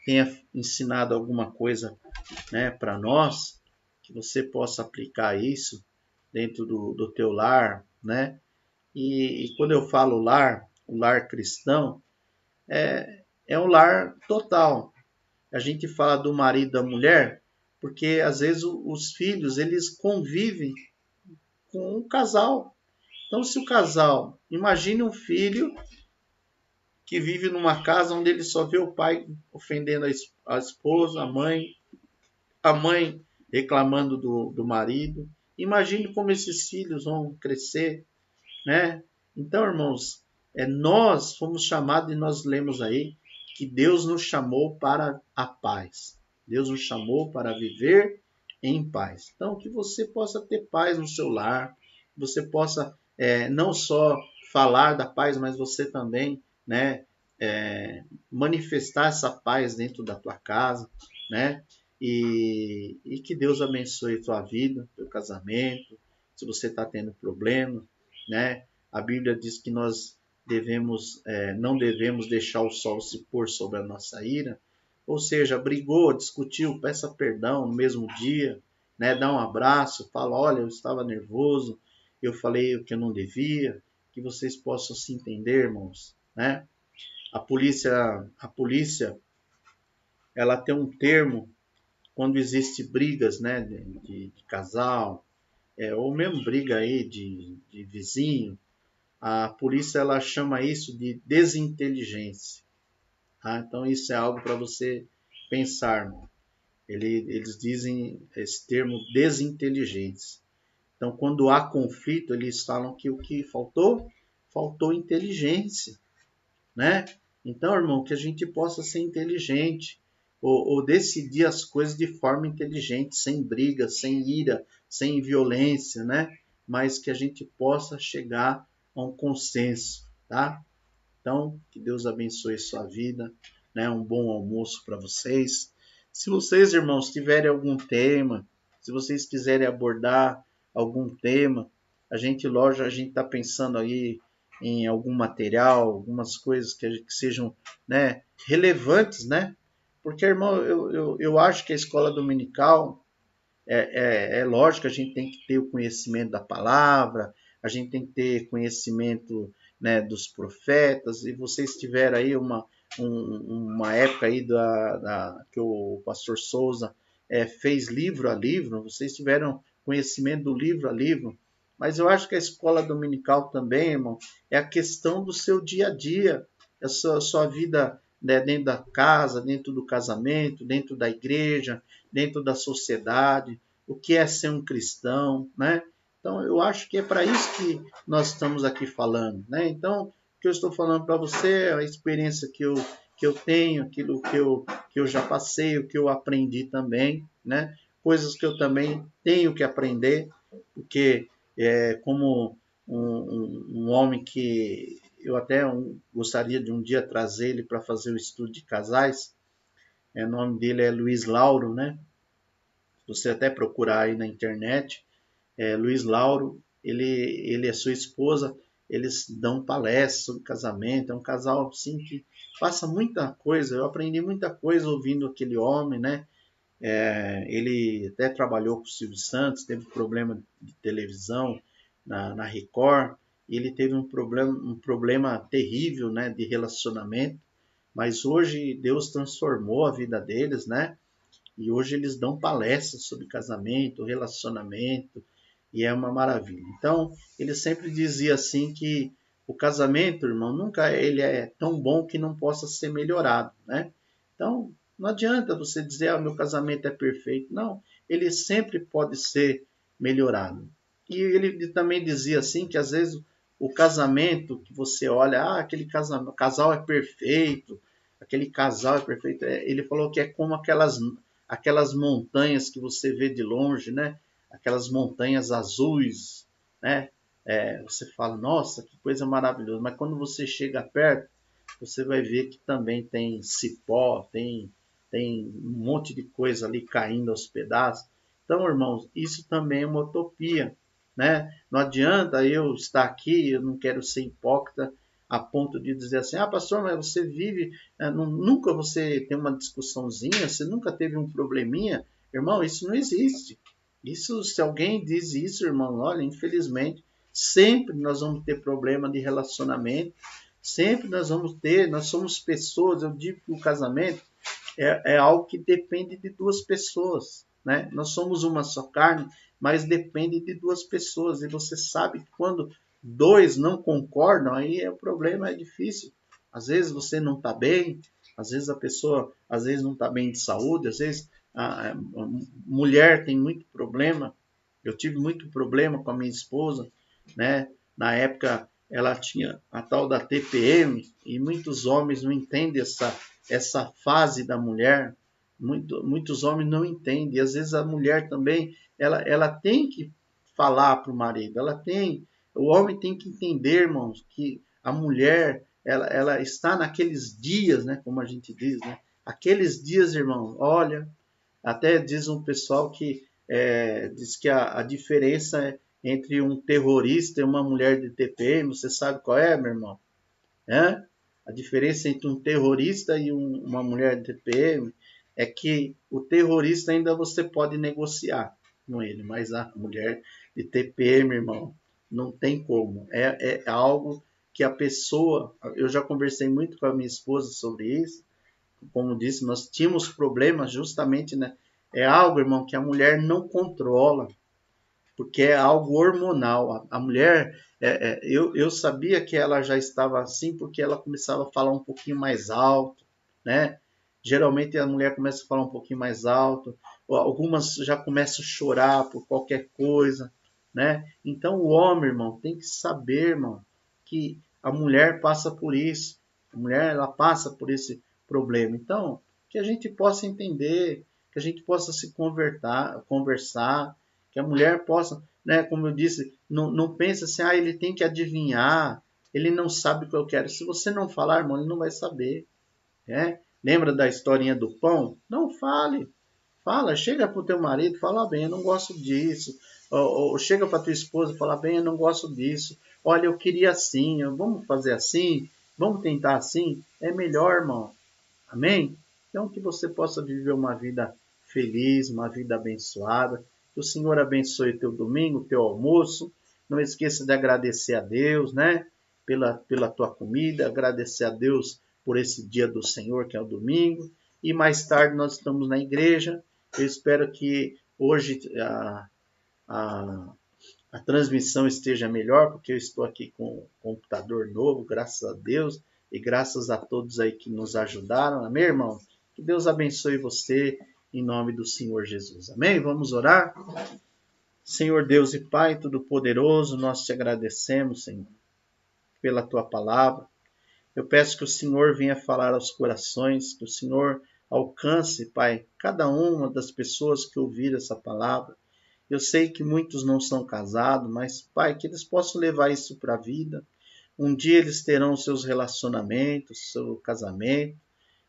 tenha ensinado alguma coisa, né, para nós, que você possa aplicar isso dentro do teu lar, né? E quando eu falo lar, o lar cristão, é um lar total. A gente fala do marido e da mulher, porque às vezes os filhos, eles convivem com um casal. Então, se o casal, imagine um filho que vive numa casa onde ele só vê o pai ofendendo a esposa, a mãe reclamando do marido. Imagine como esses filhos vão crescer, né? Então, irmãos, nós fomos chamados e nós lemos aí que Deus nos chamou para a paz. Deus nos chamou para viver em paz. Então, que você possa ter paz no seu lar, você possa não só falar da paz, mas você também, né, manifestar essa paz dentro da tua casa, né? E que Deus abençoe a tua vida, teu casamento, se você está tendo problema, né? A Bíblia diz que nós não devemos deixar o sol se pôr sobre a nossa ira. Ou seja, brigou, discutiu, peça perdão no mesmo dia, né? Dá um abraço, fala, olha, eu estava nervoso, eu falei o que eu não devia, que vocês possam se entender, irmãos, né? A polícia, ela tem um termo quando existe brigas, né, de casal, ou mesmo briga aí de vizinho. A polícia ela chama isso de desinteligência. Tá? Então isso é algo para você pensar, irmão. Eles dizem esse termo desinteligência. Então quando há conflito, eles falam que o que faltou? Faltou inteligência, né? Então, irmão, que a gente possa ser inteligente ou decidir as coisas de forma inteligente, sem briga, sem ira, sem violência, né? Mas que a gente possa chegar a um consenso, tá? Então, que Deus abençoe sua vida, né? Um bom almoço para vocês. Se vocês, irmãos, tiverem algum tema, se vocês quiserem abordar algum tema, lógico, a gente está pensando aí em algum material, algumas coisas que sejam, né, relevantes, né? Porque, irmão, eu acho que a escola dominical, é lógico que a gente tem que ter o conhecimento da palavra, a gente tem que ter conhecimento, né, dos profetas, e vocês tiveram aí uma época aí que o pastor Souza fez livro a livro, vocês tiveram conhecimento do livro a livro, mas eu acho que a escola dominical também, irmão, é a questão do seu dia a dia, a sua vida, né, dentro da casa, dentro do casamento, dentro da igreja, dentro da sociedade, o que é ser um cristão, né? Então, eu acho que é para isso que nós estamos aqui falando, né? Então, o que eu estou falando para você é a experiência que eu tenho, aquilo que eu já passei, o que eu aprendi também, né? Coisas que eu também tenho que aprender, porque como um homem que eu até gostaria de um dia trazer ele para fazer o estudo de casais, o nome dele é Luiz Lauro, né? Você até procurar aí na internet, Luiz Lauro, ele e a sua esposa, eles dão palestras sobre casamento, é um casal assim que passa muita coisa, eu aprendi muita coisa ouvindo aquele homem, né? Ele até trabalhou com o Silvio Santos, teve problema de televisão na Record, e ele teve um problema terrível, né, de relacionamento, mas hoje Deus transformou a vida deles, né? E hoje eles dão palestras sobre casamento, relacionamento, e é uma maravilha. Então, ele sempre dizia assim que o casamento, irmão, nunca ele é tão bom que não possa ser melhorado, né? Então, não adianta você dizer, meu casamento é perfeito. Não, ele sempre pode ser melhorado. E ele também dizia assim que às vezes o casamento que você olha, aquele casal é perfeito, aquele casal é perfeito. Ele falou que é como aquelas montanhas que você vê de longe, né? Aquelas montanhas azuis, né? Você fala, nossa, que coisa maravilhosa. Mas quando você chega perto, você vai ver que também tem cipó, tem um monte de coisa ali caindo aos pedaços. Então, irmãos, isso também é uma utopia, né? Não adianta eu estar aqui, eu não quero ser hipócrita a ponto de dizer assim, pastor, mas você vive, nunca você tem uma discussãozinha, você nunca teve um probleminha. Irmão, isso não existe. Isso, se alguém diz isso, irmão, olha, infelizmente, sempre nós vamos ter problema de relacionamento, sempre nós somos pessoas, eu digo que o casamento é algo que depende de duas pessoas, né? Nós somos uma só carne, mas depende de duas pessoas. E você sabe que quando dois não concordam, aí o problema é difícil. Às vezes você não está bem, às vezes a pessoa às vezes não está bem de saúde, às vezes a mulher tem muito problema. Eu tive muito problema com a minha esposa, né? Na época ela tinha a tal da TPM e muitos homens não entendem essa fase da mulher. Muitos homens não entendem. E às vezes a mulher também, ela tem que falar para o marido, o homem tem que entender, irmãos, que a mulher, ela está naqueles dias, né, como a gente diz, né? Aqueles dias, irmão, olha, até diz um pessoal que diz que a diferença entre um terrorista e uma mulher de TPM, você sabe qual é, meu irmão? É? A diferença entre um terrorista e uma mulher de TPM é que o terrorista ainda você pode negociar com ele, mas a mulher de TPM, irmão, não tem como. É algo que a pessoa. Eu já conversei muito com a minha esposa sobre isso. Como disse, nós tínhamos problemas justamente, né? É algo, irmão, que a mulher não controla, porque é algo hormonal. A mulher, eu sabia que ela já estava assim porque ela começava a falar um pouquinho mais alto, né? Geralmente a mulher começa a falar um pouquinho mais alto, algumas já começam a chorar por qualquer coisa, né? Então o homem, irmão, tem que saber, irmão, que a mulher passa por isso. A mulher, ela passa por esse problema. Então, que a gente possa entender, que a gente possa se conversar, que a mulher possa, né, como eu disse, não pense assim, ele tem que adivinhar, ele não sabe o que eu quero. Se você não falar, irmão, ele não vai saber, né? Lembra da historinha do pão? Não fale. Fala, chega pro teu marido, fala bem, eu não gosto disso. Ou chega para tua esposa, fala bem, eu não gosto disso. Olha, eu queria assim, vamos fazer assim, vamos tentar assim. É melhor, irmão. Amém? Então, que você possa viver uma vida feliz, uma vida abençoada. Que o Senhor abençoe teu domingo, teu almoço. Não esqueça de agradecer a Deus, né? Pela tua comida, agradecer a Deus por esse dia do Senhor, que é o domingo. E mais tarde nós estamos na igreja. Eu espero que hoje a, a transmissão esteja melhor, porque eu estou aqui com um computador novo, graças a Deus, e graças a todos aí que nos ajudaram. Amém, irmão? Que Deus abençoe você, em nome do Senhor Jesus. Amém? Vamos orar? Senhor Deus e Pai Todo-Poderoso, nós te agradecemos, Senhor, pela tua palavra. Eu peço que o Senhor venha falar aos corações, que o Senhor alcance, Pai, cada uma das pessoas que ouviram essa palavra. Eu sei que muitos não são casados, mas, Pai, que eles possam levar isso para a vida. Um dia eles terão seus relacionamentos, seu casamento,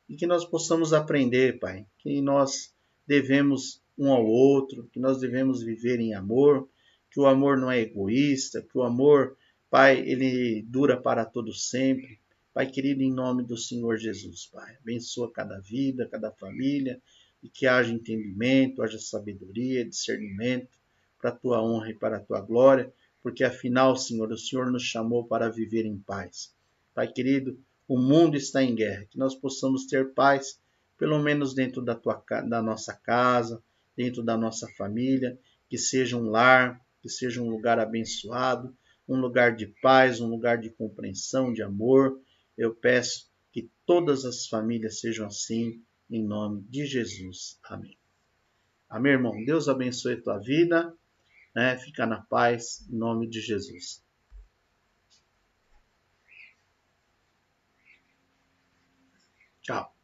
e que nós possamos aprender, Pai, que nós devemos um ao outro, que nós devemos viver em amor, que o amor não é egoísta, que o amor, Pai, ele dura para todo sempre. Pai querido, em nome do Senhor Jesus, Pai, abençoa cada vida, cada família, e que haja entendimento, haja sabedoria, discernimento, para a tua honra e para a tua glória, porque afinal, Senhor, o Senhor nos chamou para viver em paz. Pai querido, o mundo está em guerra, que nós possamos ter paz, pelo menos dentro da nossa casa, dentro da nossa família, que seja um lar, que seja um lugar abençoado, um lugar de paz, um lugar de compreensão, de amor. Eu peço que todas as famílias sejam assim, em nome de Jesus. Amém. Amém, irmão? Deus abençoe a tua vida, né? Fica na paz, em nome de Jesus. Tchau.